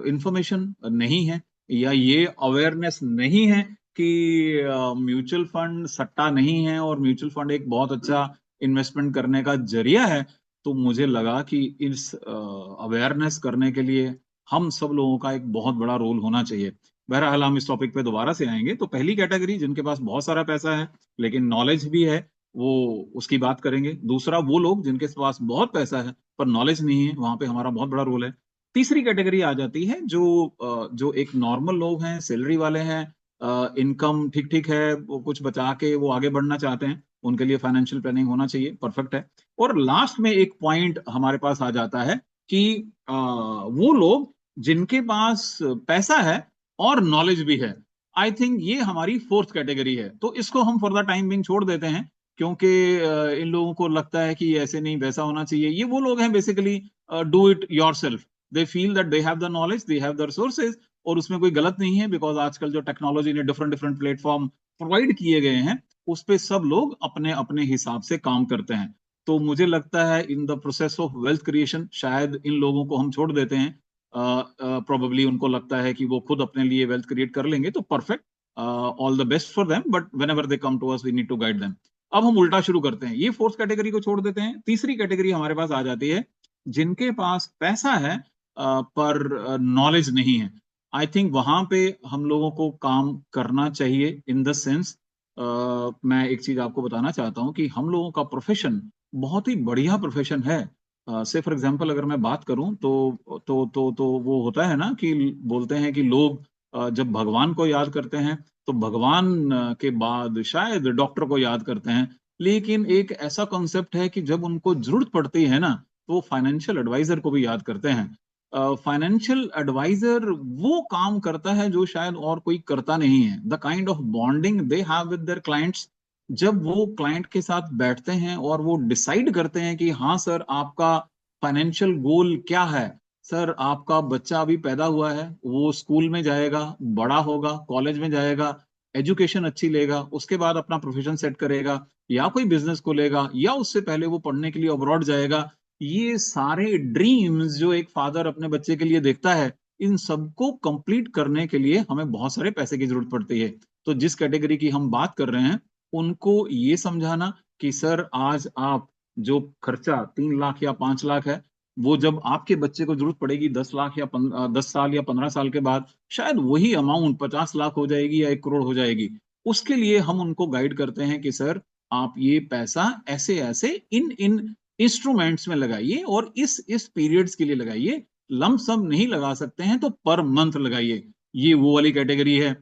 इंफॉर्मेशन नहीं है या ये अवेयरनेस नहीं है कि म्यूचुअल फंड सट्टा नहीं है और म्यूचुअल फंड एक बहुत अच्छा इन्वेस्टमेंट करने का जरिया है, तो मुझे लगा कि इस अवेयरनेस करने के लिए हम सब लोगों का एक बहुत बड़ा रोल होना चाहिए। बहरहाल हम इस टॉपिक पे दोबारा से आएंगे। तो पहली कैटेगरी जिनके पास बहुत सारा पैसा है लेकिन नॉलेज भी है, वो उसकी बात करेंगे। दूसरा, वो लोग जिनके पास बहुत पैसा है पर नॉलेज नहीं है, वहां पे हमारा बहुत बड़ा रोल है। तीसरी कैटेगरी आ जाती है जो एक नॉर्मल लोग हैं, सैलरी वाले हैं, इनकम ठीक ठीक है, वो कुछ बचा के वो आगे बढ़ना चाहते हैं, उनके लिए फाइनेंशियल प्लानिंग होना चाहिए, परफेक्ट है। और लास्ट में एक पॉइंट हमारे पास आ जाता है कि वो लोग जिनके पास पैसा है और नॉलेज भी है। आई थिंक ये हमारी फोर्थ कैटेगरी है। तो इसको हम फॉर द टाइम बिंग छोड़ देते हैं, क्योंकि इन लोगों को लगता है कि ऐसे नहीं वैसा होना चाहिए। ये वो लोग हैं basically, do it yourself. They feel that they have the knowledge, they have the resources, और उसमें कोई गलत नहीं है, बिकॉज आजकल जो टेक्नोलॉजी ने डिफरेंट डिफरेंट प्लेटफॉर्म प्रोवाइड किए गए हैं, उस पे सब लोग अपने अपने हिसाब से काम करते हैं। तो मुझे लगता है in the process of wealth creation शायद इन लोगों को हम छोड़ देते हैं। प्रोबेबली उनको लगता है कि वो खुद अपने लिए वेल्थ क्रिएट कर लेंगे, तो perfect, all the best for them, but whenever they come to us we need to guide them. अब हम उल्टा शुरू करते हैं, ये फोर्थ कैटेगरी को छोड़ देते हैं। तीसरी कैटेगरी हमारे पास आ जाती है जिनके पास पैसा है पर नॉलेज नहीं है। आई थिंक वहां पे हम लोगों को काम करना चाहिए, इन द सेंस, मैं एक चीज आपको बताना चाहता हूँ कि हम लोगों का प्रोफेशन बहुत ही बढ़िया प्रोफेशन है। से फॉर एग्जांपल अगर मैं बात करूं तो वो होता है ना कि बोलते हैं कि लोग जब भगवान को याद करते हैं तो भगवान के बाद शायद डॉक्टर को याद करते हैं। लेकिन एक ऐसा कॉन्सेप्ट है कि जब उनको जरूरत पड़ती है ना, तो वो फाइनेंशियल एडवाइजर को भी याद करते हैं। फाइनेंशियल एडवाइजर वो काम करता है जो शायद और कोई करता नहीं है। The kind of bonding they have with their clients, जब वो क्लाइंट के साथ बैठते हैं और वो डिसाइड करते हैं कि हाँ सर, आपका फाइनेंशियल गोल क्या है। सर, आपका बच्चा अभी पैदा हुआ है, वो स्कूल में जाएगा, बड़ा होगा, कॉलेज में जाएगा, एजुकेशन अच्छी लेगा, उसके बाद अपना प्रोफेशन सेट करेगा, या कोई बिजनेस खोलेगा, या उससे पहले वो पढ़ने के लिए अब्रॉड जाएगा। ये सारे ड्रीम्स जो एक फादर अपने बच्चे के लिए देखता है, इन सबको कंप्लीट करने के लिए हमें बहुत सारे पैसे की जरूरत पड़ती है। तो जिस कैटेगरी की हम बात कर रहे हैं, उनको ये समझाना कि सर, आज आप जो खर्चा 3 लाख या 5 लाख है, वो जब आपके बच्चे को जरूरत पड़ेगी 10 लाख या 10 साल या 15 साल के बाद, शायद वही अमाउंट 50 लाख हो जाएगी या 1 करोड़ हो जाएगी। उसके लिए हम उनको गाइड करते हैं कि सर, आप ये पैसा ऐसे ऐसे इन इन इंस्ट्रूमेंट्स में लगाइए और इस पीरियड्स के लिए लगाइए। लंप सम नहीं लगा सकते हैं तो पर मंथ लगाइए। ये वो वाली कैटेगरी है।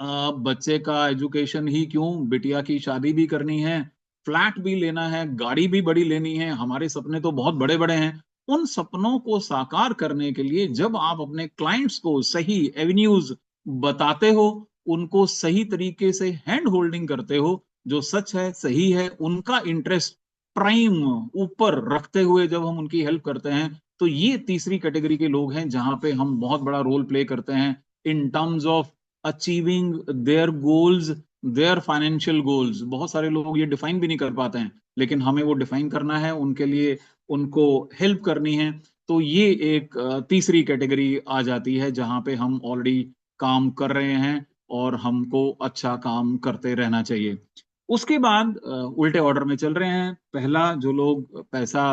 बच्चे का एजुकेशन ही क्यों, बिटिया की शादी भी करनी है, फ्लैट भी लेना है, गाड़ी भी बड़ी लेनी है, हमारे सपने तो बहुत बड़े बड़े हैं। उन सपनों को साकार करने के लिए जब आप अपने क्लाइंट्स को सही एवेन्यूज बताते हो, उनको सही तरीके से हैंड होल्डिंग करते हो, जो सच है, सही है, उनका इंटरेस्ट प्राइम ऊपर रखते हुए जब हम उनकी हेल्प करते हैं, तो ये तीसरी कैटेगरी के लोग हैं जहां पे हम बहुत बड़ा रोल प्ले करते हैं in terms of achieving their goals, there financial goals. बहुत सारे लोग ये डिफाइन भी नहीं कर पाते हैं, लेकिन हमें वो डिफाइन करना है, उनके लिए उनको हेल्प करनी है। तो ये एक तीसरी कैटेगरी आ जाती है जहां पे हम ऑलरेडी काम कर रहे हैं और हमको अच्छा काम करते रहना चाहिए। उसके बाद उल्टे ऑर्डर में चल रहे हैं। पहला, जो लोग पैसा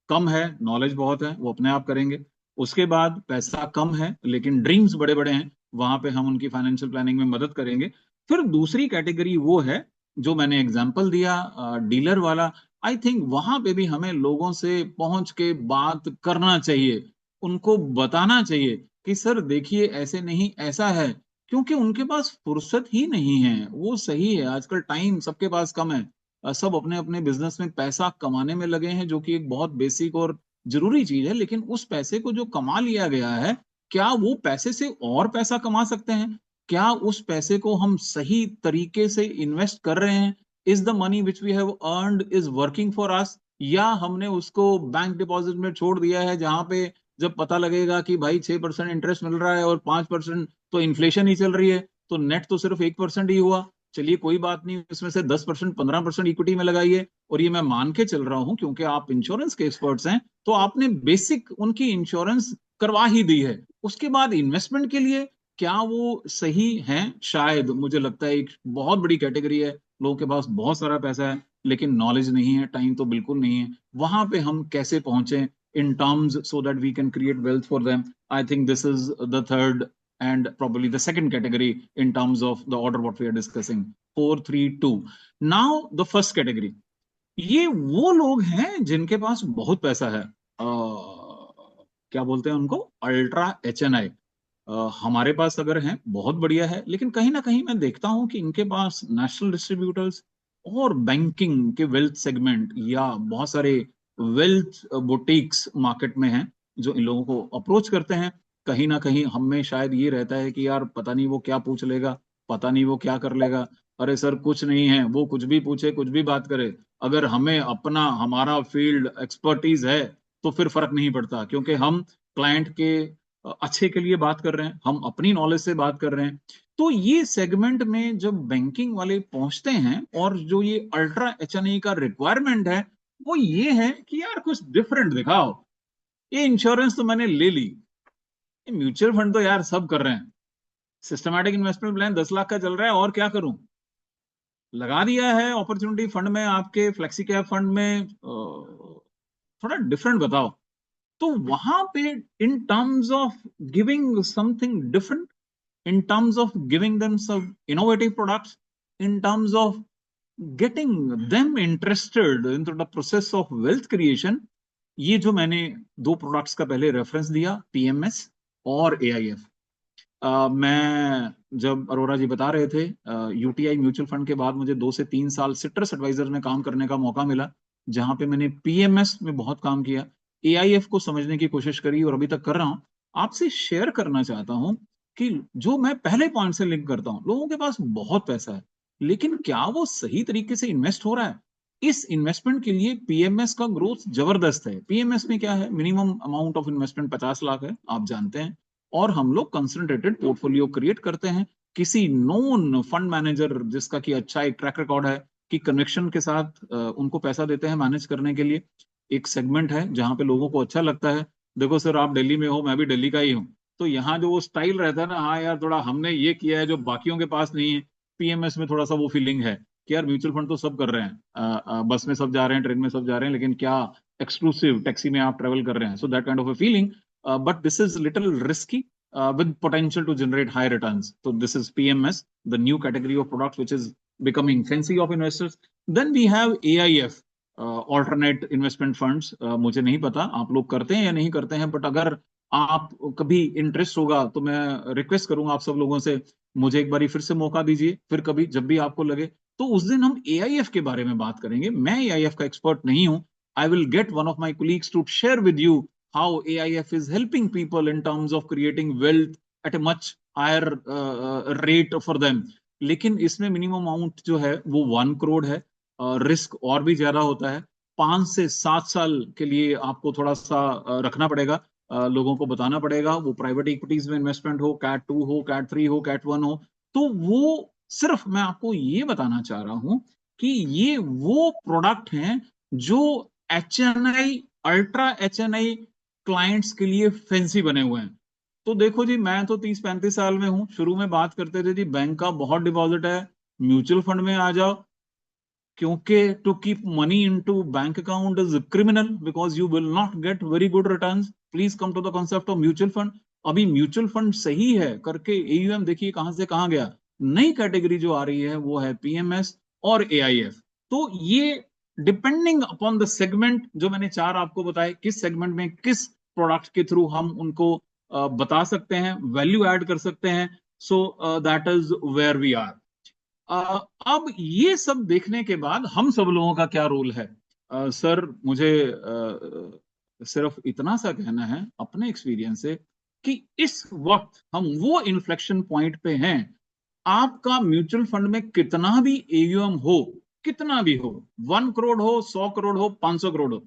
कम है, नॉलेज बहुत है, वो अपने आप करेंगे। उसके बाद पैसा कम है लेकिन ड्रीम्स बड़े बड़े हैं, वहां पे हम उनकी फाइनेंशियल प्लानिंग में मदद करेंगे। फिर दूसरी कैटेगरी वो है जो मैंने एग्जांपल दिया, डीलर वाला। आई थिंक वहां पे भी हमें लोगों से पहुंच के बात करना चाहिए, उनको बताना चाहिए कि सर देखिए, ऐसे नहीं, ऐसा है, क्योंकि उनके पास फुर्सत ही नहीं है। वो सही है, आजकल टाइम सबके पास कम है। सब अपने अपने बिजनेस में पैसा कमाने में लगे हैं, जो कि एक बहुत बेसिक और जरूरी चीज है। लेकिन उस पैसे को जो कमा लिया गया है, क्या वो पैसे से और पैसा कमा सकते हैं? क्या उस पैसे को हम सही तरीके से इन्वेस्ट कर रहे हैं? Is the money which we have earned is working for us, या हमने उसको बैंक डिपॉजिट में छोड़ दिया है, जहां पे जब पता लगेगा कि भाई 6% इंटरेस्ट मिल रहा है और 5% तो इन्फ्लेशन ही चल रही है, तो नेट तो सिर्फ 1% ही हुआ। चलिए कोई बात नहीं, उसमें से 10% 15% इक्विटी में लगाइए। और ये मैं मान के चल रहा हूं क्योंकि आप इंश्योरेंस के एक्सपर्ट्स हैं, तो आपने बेसिक उनकी इंश्योरेंस करवा ही दी है। उसके बाद इन्वेस्टमेंट के लिए क्या वो सही है? शायद मुझे लगता है एक बहुत बड़ी कैटेगरी है, लोगों के पास बहुत सारा पैसा है लेकिन नॉलेज नहीं है, टाइम तो बिल्कुल नहीं है। वहां पे हम कैसे पहुंचे in terms so that we can create wealth for them? I think this is the third and probably the second category in terms of the order what we are discussing. 4 3 2. Now the first category, ये वो लोग हैं जिनके पास बहुत पैसा है। क्या बोलते हैं उनको? Ultra HNI। हमारे पास अगर हैं बहुत बढ़िया है, लेकिन कहीं ना कहीं मैं देखता हूं कि इनके पास नेशनल डिस्ट्रीब्यूटर्स और बैंकिंग के वेल्थ सेगमेंट या बहुत सारे वेल्थ बुटीक्स मार्केट में हैं जो इन लोगों को अप्रोच करते हैं। कहीं ना कहीं हमें शायद ये रहता है कि यार पता नहीं वो क्या पूछ लेगा, पता नहीं वो क्या कर लेगा। अरे सर कुछ नहीं है, वो कुछ भी पूछे कुछ भी बात करे, अगर हमें अपना हमारा फील्ड एक्सपर्टीज है तो फिर फर्क नहीं पड़ता, क्योंकि हम क्लाइंट के अच्छे के लिए बात कर रहे हैं, हम अपनी नॉलेज से बात कर रहे हैं। तो ये सेगमेंट में जब बैंकिंग वाले पहुंचते हैं और जो ये अल्ट्रा HNI का रिक्वायरमेंट है वो ये है कि यार कुछ डिफरेंट दिखाओ। ये इंश्योरेंस तो मैंने ले ली, ये म्यूचुअल फंड तो यार सब कर रहे हैं, सिस्टमैटिक इन्वेस्टमेंट प्लान 10 लाख का चल रहा है और क्या करूं, लगा दिया है अपॉर्चुनिटी फंड में, आपके फ्लेक्सी कैप फंड में, थोड़ा डिफरेंट बताओ। तो वहां पे in terms of giving something different, in terms of giving them some innovative products, in terms of getting them interested into the process of wealth creation, ये जो मैंने दो प्रोडक्ट्स का पहले रेफरेंस दिया, PMS और AIF। मैं जब अरोरा जी बता रहे थे UTI म्यूचुअल फंड के बाद मुझे 2 से 3 साल सिट्रस एडवाइजर में काम करने का मौका मिला, जहां पे मैंने PMS में बहुत काम किया, AIF को समझने की कोशिश करी और अभी तक कर रहा हूं। आपसे शेयर करना चाहता हूं कि जो मैं पहले पॉइंट से लिंक करता हूं, लोगों के पास बहुत पैसा है लेकिन क्या वो सही तरीके से इन्वेस्ट हो रहा है? इस इन्वेस्टमेंट के लिए PMS का ग्रोथ जबरदस्त है। PMS में क्या है, minimum amount of investment 50 lakh है, आप जानते हैं, और हम लोग कंसंट्रेटेड पोर्टफोलियो क्रिएट करते हैं किसी नोन फंड मैनेजर जिसका कि अच्छा एक ट्रैक रिकॉर्ड है कि कनेक्शन के साथ उनको पैसा देते हैं मैनेज करने के लिए। एक सेगमेंट है जहां पे लोगों को अच्छा लगता है, देखो सर आप दिल्ली में हो, मैं भी दिल्ली का ही हूँ, तो यहाँ जो वो स्टाइल रहता है ना, हाँ यार थोड़ा हमने ये किया है जो बाकियों के पास नहीं है। PMS में थोड़ा सा वो फीलिंग है कि यार म्यूचुअल फंड तो सब कर रहे हैं, बस में सब जा रहे हैं, ट्रेन में सब जा रहे हैं, लेकिन क्या एक्सक्लूसिव टैक्सी में आप ट्रेवल कर रहे हैं? So that kind of a feeling, but this is little risky with potential to generate high returns. So this is PMS, the new category of products which is becoming fancy of investors. Then we have AIF, alternate investment funds. मुझे नहीं पता आप लोग करते हैं या नहीं करते हैं, बट अगर आप कभी इंटरेस्ट होगा तो मैं रिक्वेस्ट करूंगा आप सब लोगों से, मुझे एक बार फिर से मौका दीजिए, फिर कभी जब भी आपको लगे तो उस दिन हम AIF के बारे में बात करेंगे। मैं AIF का एक्सपर्ट नहीं हूं, I will get one of my colleagues to share with you how AIF is helping people in terms of creating wealth at a much higher rate for them. लेकिन इसमें मिनिमम अमाउंट जो है वो 1 करोड़ है, risk और भी ज्यादा होता है। 5 से 7 साल के लिए आपको थोड़ा सा रखना पड़ेगा, लोगों को बताना पड़ेगा, वो प्राइवेट इक्विटीज में इन्वेस्टमेंट हो, कैट 2 हो, कैट 3 हो, कैट 1 हो, तो वो सिर्फ मैं आपको ये बताना चाह रहा हूं कि ये वो प्रोडक्ट हैं जो HNI, अल्ट्रा HNI क्लाइंट्स के लिए फैंसी बने हुए हैं। तो देखो जी, मैं तो 30-35 साल में हूं, शुरू में बात करते थे जी बैंक का बहुत डिपॉजिट है, म्यूचुअल फंड में आ जाओ, क्योंकि to keep money into bank account is criminal because you will not get very good returns, please come to the concept of mutual fund. अभी म्यूचुअल फंड सही है करके AUM देखिए कहां से कहां गया। नई कैटेगरी जो आ रही है वो है PMS और AIF। तो ये डिपेंडिंग अपॉन द सेगमेंट जो मैंने 4 आपको बताए, किस सेगमेंट में किस प्रोडक्ट के थ्रू हम उनको बता सकते हैं, वैल्यू ऐड कर सकते हैं, so that is where we are. अब ये सब देखने के बाद हम सब लोगों का क्या रोल है? सर मुझे सिर्फ इतना सा कहना है अपने एक्सपीरियंस से कि इस वक्त हम वो इन्फ्लेक्शन पॉइंट पे हैं, आपका म्यूचुअल फंड में कितना भी AUM हो, कितना भी हो, 1 करोड़ हो, 100 करोड़ हो, 500 करोड़ हो,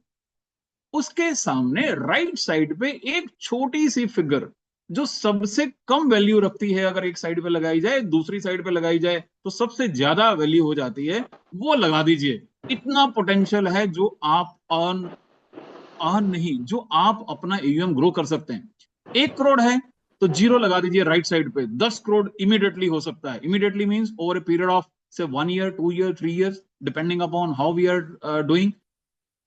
उसके सामने राइट साइड पे एक छोटी सी फिगर जो सबसे कम वैल्यू रखती है, अगर एक साइड पे लगाई जाए, दूसरी साइड पे लगाई जाए तो सबसे ज्यादा वैल्यू हो जाती है, वो लगा दीजिए। इतना पोटेंशियल है जो आप अर्न नहीं, जो आप अपना AUM ग्रो कर सकते हैं। 1 करोड़ है तो जीरो लगा दीजिए राइट साइड पे, 10 करोड़ इमीडिएटली हो सकता है। Immediately means over a period of से 1 year, 2 year, 3 years, depending upon how we are doing.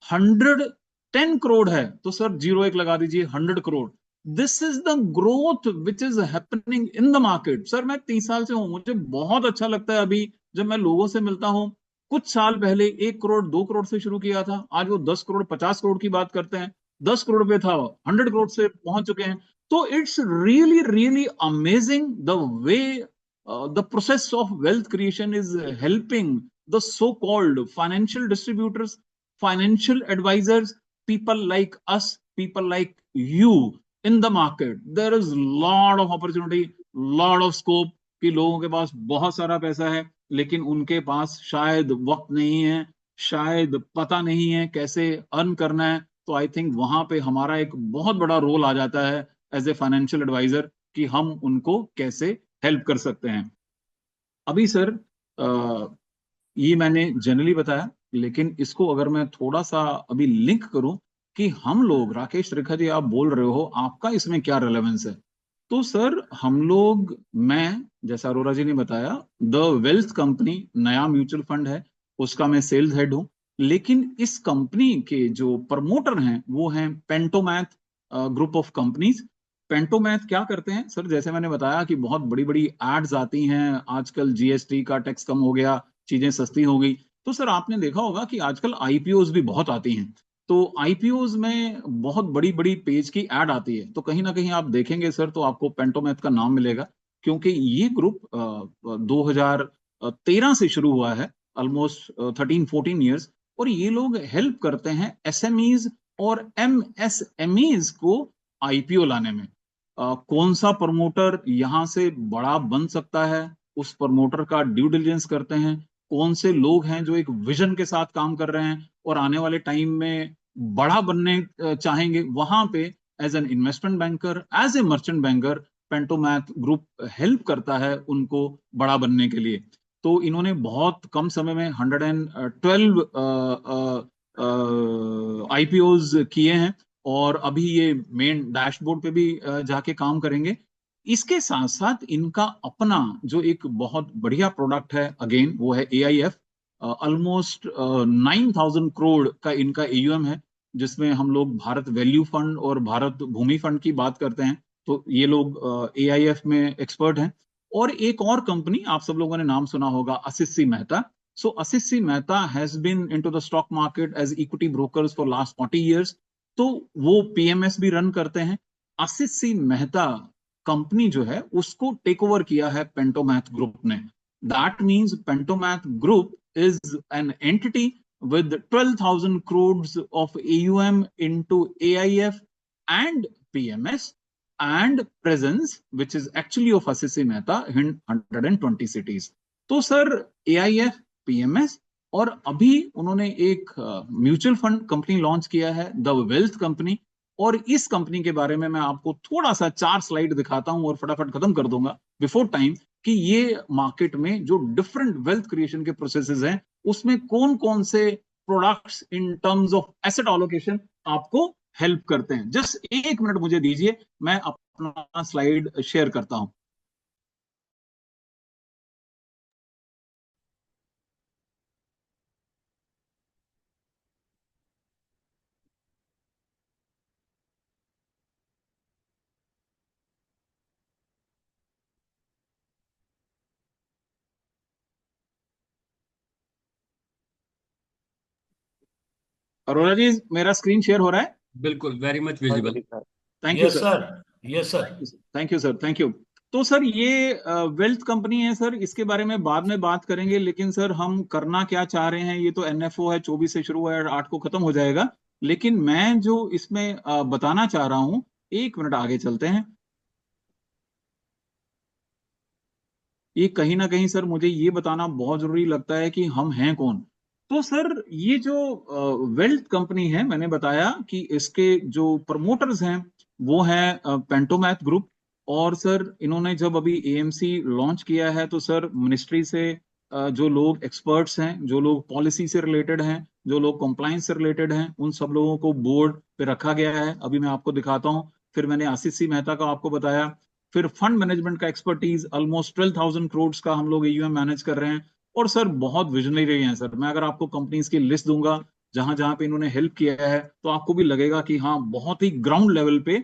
110 crore है तो सर जीरो एक लगा दीजिए, 100 crore. This is the growth which is happening in the market. Sir मैं 30 साल से हूं, मुझे बहुत अच्छा लगता है अभी जब मैं लोगों से मिलता हूं। कुछ साल पहले 1 करोड़ 2 करोड़ से शुरू किया था, आज वो 10 करोड़ 50 करोड़ की बात करते हैं। 10 करोड़ पे था, 100 करोड़ से पहुंच चुके हैं। तो it's really really amazing the way the process of wealth creation is helping the so called financial distributors, financial advisors, people like us, people like you in the market. There is lot of opportunity, lot of scope कि लोगों के पास बहुत सारा पैसा है लेकिन उनके पास शायद वक्त नहीं है, शायद पता नहीं है कैसे अर्न करना है। तो आई थिंक वहां पे हमारा एक बहुत बड़ा रोल आ जाता है एज ए फाइनेंशियल एडवाइजर कि हम उनको कैसे हेल्प कर सकते हैं। अभी सर ये मैंने जनरली बताया, लेकिन इसको अगर मैं थोड़ा सा अभी लिंक करूं कि हम लोग, राकेश त्रिखा जी आप बोल रहे हो, आपका इसमें क्या रेलेवेंस है। तो सर हम लोग, मैं जैसा अरोरा जी ने बताया, द वेल्थ कंपनी नया म्यूचुअल फंड है, उसका मैं सेल्स हेड हूं। लेकिन इस कंपनी के जो प्रमोटर हैं वो हैं पेंटोमैथ ग्रुप ऑफ कंपनीज। पेंटोमैथ क्या करते हैं सर, जैसे मैंने बताया कि बहुत बड़ी बड़ी एड्स आती हैं आजकल, जीएसटी का टैक्स कम हो गया, चीजें सस्ती हो गई। तो सर आपने देखा होगा कि आजकल आईपीओज भी बहुत आती हैं। तो आईपीओज में बहुत बड़ी बड़ी पेज की एड आती है, तो कहीं ना कहीं आप देखेंगे सर तो आपको पेंटोमैथ का नाम मिलेगा, क्योंकि ये ग्रुप 2013 से शुरू हुआ है, ऑलमोस्ट 13-14 ईयर्स। और ये लोग हेल्प करते हैं एसएमईज और एमएसएमईज को आईपीओ लाने में। कौन सा प्रमोटर यहां से बड़ा बन सकता है, उस प्रमोटर का ड्यू डिलिजेंस करते हैं। कौन से लोग हैं जो एक विजन के साथ काम कर रहे हैं और आने वाले टाइम में बड़ा बनने चाहेंगे, वहां पे as an investment banker, as a merchant banker, Pantomath group help करता है उनको बड़ा बनने के लिए। तो इन्होंने बहुत कम समय में 112 आईपीओज किए हैं और अभी ये मेन डैशबोर्ड पे भी जाके काम करेंगे। इसके साथ साथ इनका अपना जो एक बहुत बढ़िया प्रोडक्ट है अगेन, वो है एआईएफ। ऑलमोस्ट 9,000 करोड़ का इनका एयूएम है, जिसमें हम लोग भारत वैल्यू फंड और भारत भूमि फंड की बात करते हैं। तो ये लोग एआईएफ में एक्सपर्ट हैं। और एक और कंपनी आप सब लोगों ने नाम सुना होगा, Ashish C Mehta. So Ashish C Mehta has been into the stock market as equity brokers for last 40 years. तो वो पीएमएस भी रन करते हैं। आशीष सी मेहता कंपनी जो है उसको टेक ओवर किया है पेंटोमैथ ग्रुप ने। That means Pantomath group is an entity with 12,000 crores of AUM into AIF and PMS and presence which is actually of Asisi Mehta in 120 cities. तो सर AIF, PMS और अभी उन्होंने एक म्यूचुअल फंड कंपनी लॉन्च किया है, the wealth company. और इस company के बारे में मैं आपको थोड़ा सा 4 स्लाइड दिखाता हूं और फटाफट खत्म कर दूंगा बिफोर टाइम, कि ये मार्केट में जो डिफरेंट वेल्थ क्रिएशन के प्रोसेसेस हैं उसमें कौन कौन से products in terms of asset allocation आपको हेल्प करते हैं। जस्ट 1 मिनट मुझे दीजिए, मैं अपना स्लाइड शेयर करता हूं। अरोरा जी मेरा स्क्रीन शेयर हो रहा है? बिल्कुल, very much visible. Thank you yes sir. Sir, yes sir. Thank you sir, thank you. तो सर ये वेल्थ कंपनी है सर, इसके बारे में बाद में बात करेंगे, लेकिन सर हम करना क्या चाह रहे हैं, ये तो एनएफओ है, 24 से शुरू है, 8 को खत्म हो जाएगा। लेकिन मैं जो इसमें बताना चाह रहा हूं, 1 मिनट आगे चलते हैं। ये कहीं ना कहीं सर मुझे ये बताना बहुत जरूरी लगता है कि हम हैं कौन। तो सर ये जो वेल्थ कंपनी है, मैंने बताया कि इसके जो प्रमोटर्स हैं वो हैं पेंटोमैथ ग्रुप। और सर इन्होंने जब अभी एएमसी लॉन्च किया है तो सर मिनिस्ट्री से जो लोग एक्सपर्ट्स हैं, जो लोग पॉलिसी से रिलेटेड हैं, जो लोग कंप्लायंस से रिलेटेड हैं, उन सब लोगों को बोर्ड पे रखा गया है। अभी मैं आपको दिखाता हूँ। फिर मैंने आशीष सी मेहता का आपको बताया। फिर फंड मैनेजमेंट का एक्सपर्टीज, ऑलमोस्ट 12,000 करोड़ का हम लोग एयूएम मैनेज कर रहे हैं। और सर बहुत विजनरी हैं सर, मैं अगर आपको कंपनीज की लिस्ट दूंगा जहां जहां पे इन्होंने हेल्प किया है तो आपको भी लगेगा कि हाँ बहुत ही ग्राउंड लेवल पे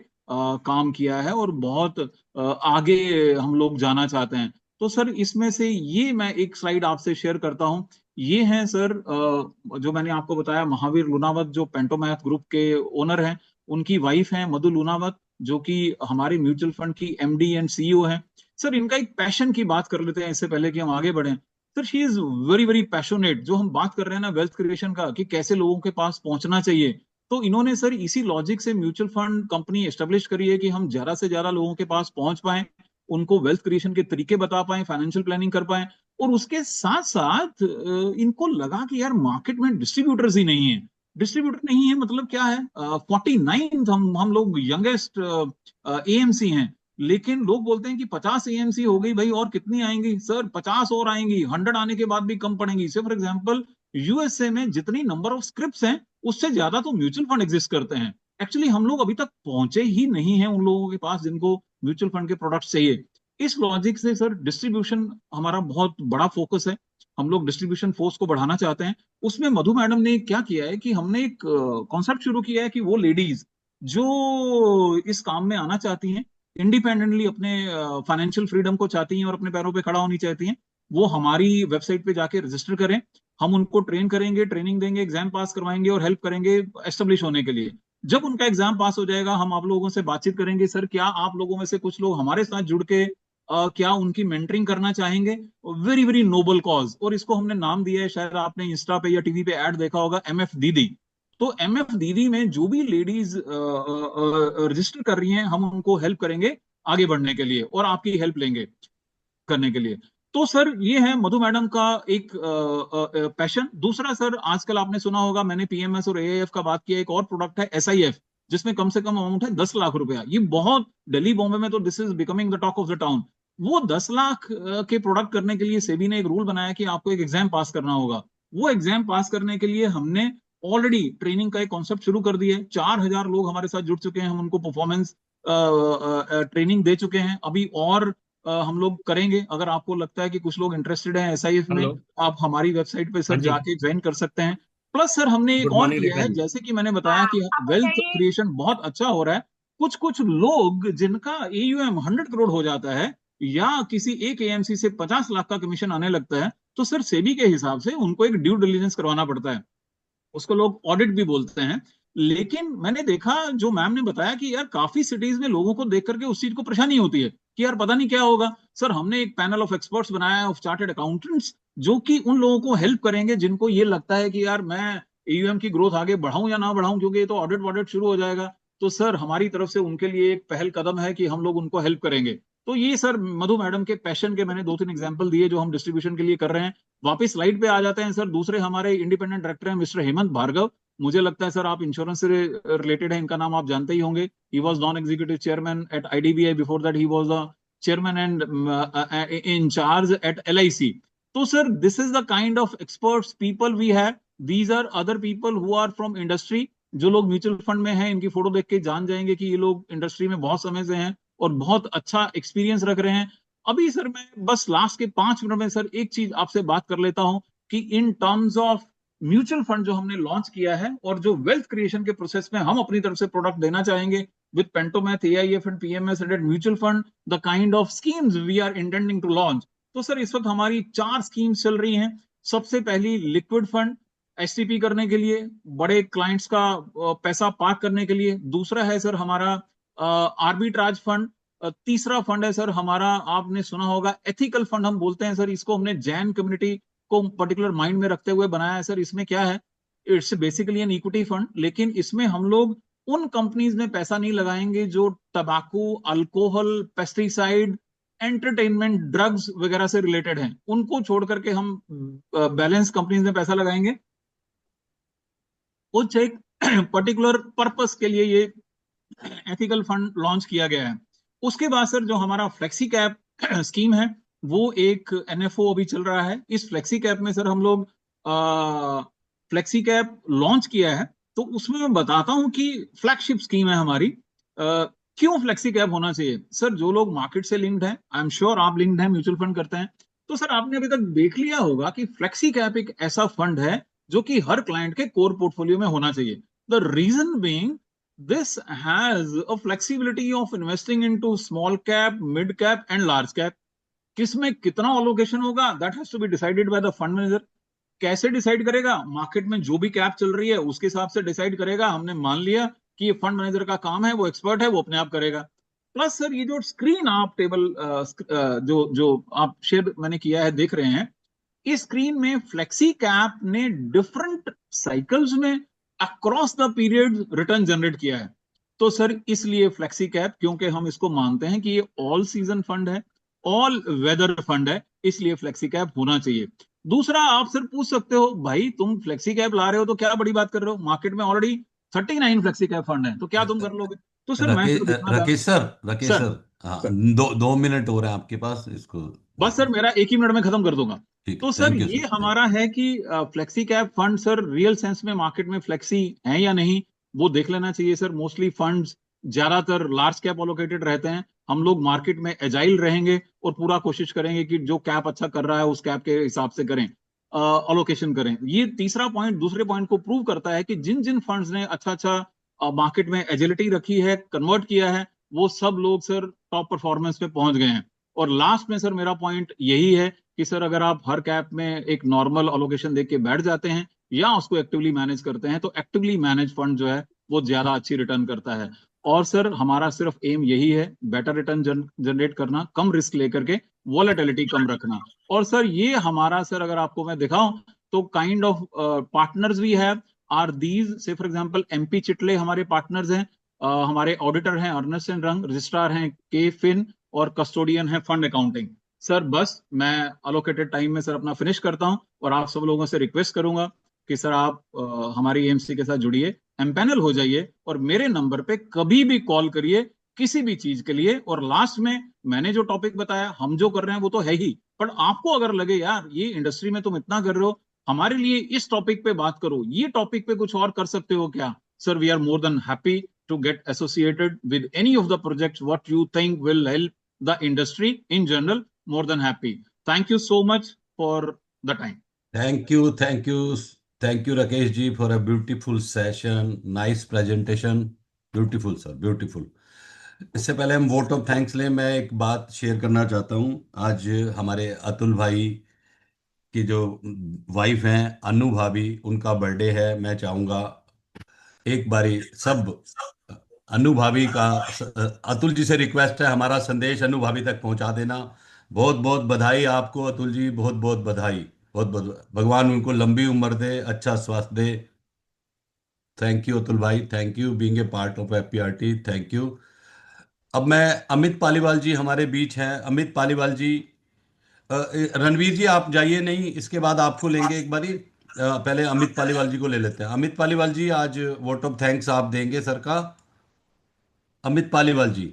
काम किया है और बहुत आगे हम लोग जाना चाहते हैं। तो सर इसमें से ये मैं एक स्लाइड आपसे शेयर करता हूँ। ये हैं सर जो मैंने आपको बताया, महावीर लुनावत जो पेंटोमैथ ग्रुप के ओनर हैं, उनकी वाइफ हैं मधु लुनावत जो कि हमारे म्यूचुअल फंड की एमडी एंड सीईओ हैं। सर इनका एक पैशन की बात कर लेते हैं इससे पहले कि हम आगे बढ़ें। Sir she is very very passionate. जो हम बात कर रहे हैं ना वेल्थ क्रिएशन का कि कैसे लोगों के पास पहुंचना चाहिए, तो इन्होंने सर इसी लॉजिक से म्यूचुअल फंड कंपनी एस्टेब्लिश करी है कि हम ज्यादा से ज्यादा लोगों के पास पहुंच पाए, उनको वेल्थ क्रिएशन के तरीके बता पाए, फाइनेंशियल प्लानिंग कर पाए। और उसके साथ साथ इनको लगा कि यार मार्केट में डिस्ट्रीब्यूटर्स ही नहीं है। डिस्ट्रीब्यूटर नहीं है मतलब क्या है, 49 हम लोग यंगेस्ट एएमसी हैं, लेकिन लोग बोलते हैं कि 50 एएमसी हो गई भाई, और कितनी आएंगी सर? 50 और आएंगी, 100 आने के बाद भी कम पड़ेंगी। से फॉर एग्जांपल यूएसए में जितनी नंबर ऑफ स्क्रिप्ट्स हैं उससे ज्यादा तो म्यूचुअल फंड एग्जिस्ट करते हैं। एक्चुअली हम लोग अभी तक पहुंचे ही नहीं हैं उन लोगों के पास जिनको म्यूचुअल फंड के प्रोडक्ट्स चाहिए। इस लॉजिक से सर डिस्ट्रीब्यूशन हमारा बहुत बड़ा फोकस है। हम लोग डिस्ट्रीब्यूशन फोर्स को बढ़ाना चाहते हैं। उसमें मधु मैडम ने क्या किया है कि हमने एक कॉन्सेप्ट शुरू किया है कि वो लेडीज जो इस काम में आना चाहती हैं, इंडिपेंडेंटली अपने फाइनेंशियल फ्रीडम को चाहती हैं और अपने पैरों पे खड़ा होनी चाहती हैं, वो हमारी वेबसाइट पे जाके रजिस्टर करें। हम उनको ट्रेन करेंगे, ट्रेनिंग देंगे, एग्जाम पास करवाएंगे और हेल्प करेंगे एस्टेब्लिश होने के लिए। जब उनका एग्जाम पास हो जाएगा हम आप लोगों से बातचीत करेंगे, सर क्या आप लोगों में से कुछ लोग हमारे साथ जुड़ के क्या उनकी मेंटरिंग करना चाहेंगे? Very very noble cause. और इसको हमने नाम दिया है, शायद आपने इंस्टा पे या टीवी पे ऐड देखा होगा, एमएफ दीदी। तो एमएफ दीदी में जो भी लेडीज रजिस्टर कर रही हैं हम उनको हेल्प करेंगे आगे बढ़ने के लिए और आपकी हेल्प लेंगे करने के लिए। तो सर ये है मधु मैडम का एक पैशन। दूसरा सर आजकल आपने सुना होगा, मैंने पीएमएस और एएएफ का बात किया, एक और प्रोडक्ट है एसआईएफ जिसमें कम से कम अमाउंट है 10 लाख रुपया। ये बहुत दिल्ली बॉम्बे में तो this is becoming the talk of the town. वो 10 लाख के प्रोडक्ट करने के लिए सेबी ने एक रूल बनाया कि आपको एक एग्जाम पास करना होगा। वो एग्जाम पास करने के लिए हमने ऑलरेडी ट्रेनिंग का एक कॉन्सेप्ट शुरू कर दिया है। 4,000 लोग हमारे साथ जुड़ चुके हैं, हम उनको परफॉर्मेंस ट्रेनिंग दे चुके हैं। अभी और हम लोग करेंगे। अगर आपको लगता है कि कुछ लोग इंटरेस्टेड हैं एसआईएफ में, हेलो। आप हमारी वेबसाइट पे सर हाँ जी। जाके ज्वाइन कर सकते हैं। प्लस सर हमने एक गुड और मॉर्निंग किया रेखा है, जी। जैसे कि मैंने बताया कि वेल्थ क्रिएशन बहुत अच्छा हो रहा है। कुछ कुछ लोग जिनका एयूएम 100 करोड़ हो जाता है या किसी एक एएमसी से 50 लाख का कमीशन आने लगता है, तो सर सेबी के हिसाब से उनको एक ड्यू डिलिजेंस करवाना पड़ता है। उसको लोग ऑडिट भी बोलते हैं। लेकिन मैंने देखा, जो मैम ने बताया कि यार काफी सिटीज में लोगों को देख करके उस चीज को परेशानी होती है कि यार पता नहीं क्या होगा। सर हमने एक पैनल ऑफ एक्सपर्ट्स बनाया है, ऑफ चार्टेड अकाउंटेंट्स, जो कि उन लोगों को हेल्प करेंगे जिनको ये लगता है कि यार मैं एयूएम की ग्रोथ आगे बढ़ाऊं या ना बढ़ाऊं, क्योंकि ये तो ऑडिट वॉडिट शुरू हो जाएगा। तो सर हमारी तरफ से उनके लिए एक पहल कदम है कि हम लोग उनको हेल्प करेंगे। तो ये सर मधु मैडम के पैशन के मैंने 2-3 एग्जाम्पल दिए जो हम डिस्ट्रीब्यूशन के लिए कर रहे हैं। वापिस स्लाइड पे आ जाते हैं सर। दूसरे हमारे इंडिपेंडेंट डायरेक्टर हैं मिस्टर हेमंत भार्गव। मुझे लगता है सर आप इंश्योरेंस से रिलेटेड है, इनका नाम आप जानते ही होंगे। He was non executive chairman at IDBI, before that he was the chairman and in charge at LIC. तो sir this is the kind of experts people we have. These are other people who are from industry. जो लोग mutual fund में हैं इनकी photo देख के जान जाएंगे कि ये लोग इंडस्ट्री में बहुत समय से हैं और बहुत अच्छा एक्सपीरियंस रख रहे हैं। अभी सर मैं बस लास्ट के 5 मिनट में सर एक चीज आपसे बात कर लेता हूं कि in terms of mutual fund जो हमने लॉन्च किया है और जो वेल्थ क्रिएशन के प्रोसेस में हम अपनी तरफ से प्रोडक्ट देना चाहेंगे with Pantomath, AIF and PMS rated mutual fund, the kind of schemes we are intending to launch. तो सर इस वक्त हमारी 4 स्कीम्स चल रही हैं। सबसे पहली लिक्विड फंड, एसटीपी करने के लिए, बड़े क्लाइंट्स का पैसा पार्क करने के लिए। दूसरा है सर हमारा आर्बिट्राज फंड। तीसरा फंड है सर हमारा, आपने सुना होगा, एथिकल फंड हम बोलते हैं सर इसको। हमने जैन कम्युनिटी को पर्टिकुलर माइंड में रखते हुए बनाया है सर। इसमें क्या है, it's basically an equity fund, लेकिन इसमें हम लोग उन कंपनीज में पैसा नहीं लगाएंगे जो tobacco, alcohol, pesticide, entertainment, drugs वगैरह से रिलेटेड हैं। उनको छोड़ करके हम बैलेंस कंपनीज में पैसा लगाएंगे। कुछ एक पर्टिकुलर पर्पस के लिए ये एथिकल फंड लॉन्च किया गया है। उसके बाद सर जो हमारा फ्लेक्सी कैप स्कीम है वो एक एनएफओ अभी चल रहा है। इस फ्लेक्सी कैप में सर हम लोग फ्लेक्सी कैप लॉन्च किया है। तो उसमें मैं बताता हूं कि फ्लैगशिप स्कीम है हमारी। क्यों फ्लेक्सी कैप होना चाहिए? सर जो लोग मार्केट से लिंक्ड हैं, आई एम श्योर आप लिंक्ड हैं, म्यूचुअल फंड करते हैं, तो सर आपने अभी तक देख लिया होगा कि फ्लेक्सी कैप एक ऐसा फंड है जो कि हर क्लाइंट के कोर पोर्टफोलियो में होना चाहिए। The reason being this has a flexibility of investing into small cap, mid cap and large cap. किसमें कितना अलोकेशन होगा that has to be decided by the fund manager. कैसे डिसाइड करेगा? Market में जो भी कैप चल रही है उसके हिसाब से डिसाइड करेगा। हमने मान लिया कि ये फंड मैनेजर का काम है, वो एक्सपर्ट है, वो अपने आप करेगा। प्लस सर ये जो स्क्रीन आप टेबल जो जो आप शेयर मैंने किया है देख रहे हैं, इस स्क्रीन में फ्लेक्सी कैप ने डिफरेंट साइकिल्स में across the period return generate किया है। तो सर इसलिए फ्लेक्सी कैप, क्योंकि हम इसको मानते हैं कि ये ऑल सीजन फंड है, ऑल वेदर फंड है, इसलिए फ्लेक्सी कैप होना चाहिए। दूसरा, आप सर पूछ सकते हो भाई तुम फ्लेक्सी कैप ला रहे हो तो क्या बड़ी बात कर रहे हो, मार्केट में ऑलरेडी 39 फ्लेक्सी कैप फंड है, तो क्या तुम कर लोगे? तो सर मैं राकेश सिर्फ इतना था। राकेश सर सर, हाँ, सर 2 मिनट हो रहे हैं आपके पास, इसको बस सर मेरा एक ही मिनट में खत्म कर दूंगा। ठीक, तो सर थैंक यू ये सर, थैंक हमारा है कि flexi cap fund sir real sense में मार्केट में फ्लेक्सी है या नहीं, वो देख लेना चाहिए सर। मोस्टली फंड्स ज्यादातर लार्ज कैप अलोकेटेड रहते हैं। हम लोग मार्केट में एजाइल रहेंगे और पूरा कोशिश करेंगे कि जो कैप अच्छा कर रहा है उस कैप के हिसाब से करें, अलोकेशन करें। ये तीसरा पॉइंट दूसरे पॉइंट को प्रूव करता है कि जिन जिन फंड्स ने अच्छा अच्छा मार्केट में एजिलिटी रखी है, कन्वर्ट किया है, वो सब लोग सर टॉप परफॉर्मेंस पे पहुंच गए हैं। और लास्ट में सर मेरा पॉइंट यही है कि सर अगर आप हर कैप में एक नॉर्मल अलोकेशन देख के बैठ जाते हैं या उसको एक्टिवली मैनेज करते हैं, तो एक्टिवली मैनेज फंड जो है वो ज्यादा अच्छी रिटर्न करता है। और सर हमारा सिर्फ एम यही है, बेटर रिटर्न जनरेट करना, कम रिस्क लेकर के, वॉलेटिलिटी कम रखना। और सर ये हमारा सर अगर आपको मैं दिखाऊं तो kind of partners we have are these, से फॉर एग्जांपल एमपी चिटले हमारे पार्टनर्स हैं, हमारे ऑडिटर हैं अर्नेस्ट एंड यंग, रजिस्ट्रार हैं के फिन, और कस्टोडियन है फंड अकाउंटिंग। सर बस मैं अलोकेटेड टाइम में सर अपना फिनिश करता हूं और आप सब लोगों से रिक्वेस्ट करूंगा कि सर आप हमारी एएमसी के साथ जुड़िए, एम्पैनल हो जाइए और मेरे नंबर पे कभी भी कॉल करिए किसी भी चीज के लिए। और लास्ट में मैंने जो टॉपिक बताया, हम जो कर रहे हैं वो तो है ही, पर आपको अगर लगे यार ये इंडस्ट्री में तुम इतना कर रहे हो, हमारे लिए इस टॉपिक पे बात करो, ये टॉपिक पे कुछ और कर सकते हो क्या, sir we are more than happy to get associated with any of the projects what you think will help the industry in general. More than happy. Thank you so much for the time. You, thank you Rakesh ji for a beautiful session, nice presentation, beautiful sir, beautiful. इससे पहले हम vote of thanks लें, मैं एक बात share करना चाहता हूँ। आज हमारे अतुल भाई की जो वाइफ हैं अनु भाभी, उनका बर्थडे है। मैं चाहूँगा एक बारी सब अनु भाभी का, अतुल जी से रिक्वेस्ट है हमारा संदेश अनु भाभी तक पहुंचा देना। बहुत बहुत बधाई आपको अतुल जी, बहुत बहुत बधाई, बहुत बहुत, भगवान उनको लंबी उम्र दे, अच्छा स्वास्थ्य दे। थैंक यू अतुल भाई, thank you being a part of APRT, thank you. अब मैं, अमित पालीवाल जी हमारे बीच हैं। अमित पालीवाल जी, रणवीर जी आप जाइए नहीं, इसके बाद आपको लेंगे एक बारी। पहले अमित पालीवाल जी को ले लेते हैं। अमित पालीवाल जी आज वोट ऑफ थैंक्स आप देंगे सर का। अमित पालीवाल जी,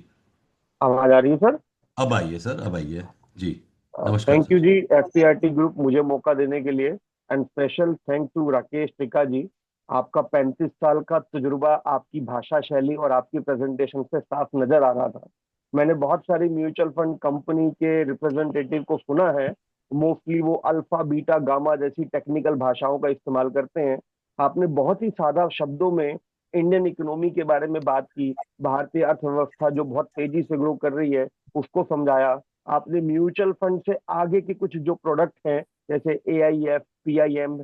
आवाज आ रही है सर? अब आइए सर, अब आइए जी। नमस्कार थैंक यू सर। जी एफसीआरटी ग्रुप मुझे मौका देने के लिए। And special thank to Rakesh Tika ji. आपका 35 साल का तजुर्बा आपकी भाषा शैली और आपकी प्रेजेंटेशन से साफ नजर आ रहा था। मैंने बहुत सारी म्यूचुअल फंड कंपनी के रिप्रेजेंटेटिव को सुना है, मोस्टली वो अल्फा बीटा गामा जैसी टेक्निकल भाषाओं का इस्तेमाल करते हैं। आपने बहुत ही सादा शब्दों में इंडियन इकोनॉमी के बारे में बात की, भारतीय अर्थव्यवस्था जो बहुत तेजी से ग्रो कर रही है उसको समझाया। आपने म्यूचुअल फंड से आगे के कुछ जो प्रोडक्ट हैं जैसे एआईएफ, पीआईएम,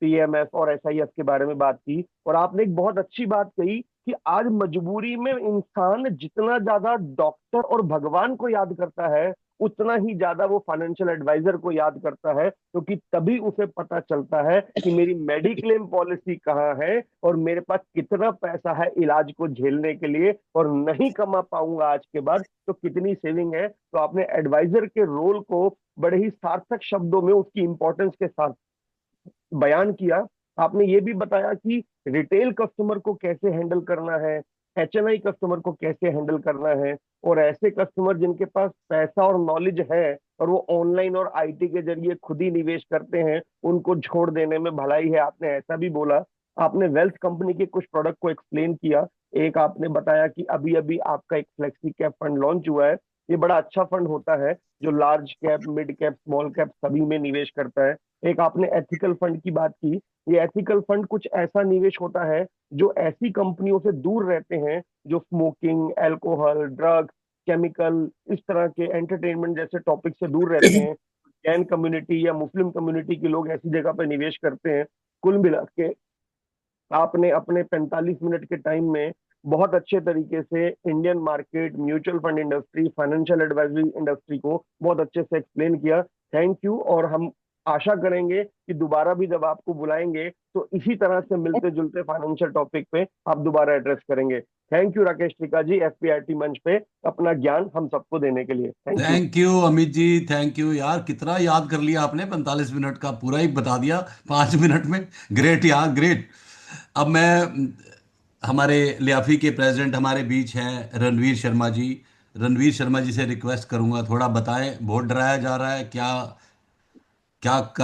पीएमएफ और एसआईएफ के बारे में बात की। और आपने एक बहुत अच्छी बात कही कि आज मजबूरी में इंसान जितना ज्यादा डॉक्टर और भगवान को याद करता है उतना ही ज्यादा वो फाइनेंशियल एडवाइजर को याद करता है, क्योंकि तभी उसे पता चलता है कि मेरी मेडिक्लेम पॉलिसी कहाँ है और मेरे पास कितना पैसा है इलाज को झेलने के लिए, और नहीं कमा पाऊंगा आज के बाद तो कितनी सेविंग है। तो आपने एडवाइजर के रोल को बड़े ही सार्थक शब्दों में उसकी इंपॉर्टेंस के साथ बयान किया। आपने ये भी बताया कि रिटेल कस्टमर को कैसे हैंडल करना है, एचएनआई कस्टमर को कैसे हैंडल करना है, और ऐसे कस्टमर जिनके पास पैसा और नॉलेज है और वो ऑनलाइन और आईटी के जरिए खुद ही निवेश करते हैं, उनको छोड़ देने में भलाई है, आपने ऐसा भी बोला। आपने वेल्थ कंपनी के कुछ प्रोडक्ट को एक्सप्लेन किया। एक आपने बताया कि अभी अभी आपका एक फ्लेक्सी कैप फंड लॉन्च हुआ है। ये बड़ा अच्छा फंड होता है जो large cap, mid cap, small cap सभी में निवेश करता है। एक आपने एथिकल फंड की बात की। ये एथिकल फंड कुछ ऐसा निवेश होता है जो ऐसी कंपनियों से दूर रहते हैं जो स्मोकिंग, अल्कोहल, ड्रग्स, केमिकल, इस तरह के एंटरटेनमेंट जैसे टॉपिक से दूर रहते हैं। जैन कम्युनिटी या मुस्लिम कम्युनिटी के लोग ऐसी जगह पे निवेश करते हैं। कुल मिला के आपने अपने 45 मिनट के टाइम में बहुत अच्छे तरीके से Indian market, mutual fund industry, financial advisory industry को बहुत अच्छे से एक्सप्लेन किया। Thank you. और हम आशा करेंगे कि दोबारा भी जब आपको बुलाएंगे तो इसी तरह से मिलते जुलते फाइनेंशियल टॉपिक पे आप दोबारा एड्रेस करेंगे। थैंक यू राकेश टिका जी, एफपीआईटी मंच पे अपना ज्ञान हम सबको देने के लिए। Thank you. Thank you Amit ji, thank you यार, कितना याद कर लिया आपने, 45 मिनट का पूरा ही बता दिया 5 मिनट में। ग्रेट यार, ग्रेट। अब मैं हमारे लियाफी के प्रेसिडेंट हमारे बीच हैं रणवीर शर्मा जी। रणवीर शर्मा जी से रिक्वेस्ट करूंगा थोड़ा बताएं, बहुत डराया जा रहा है, क्या क्या कर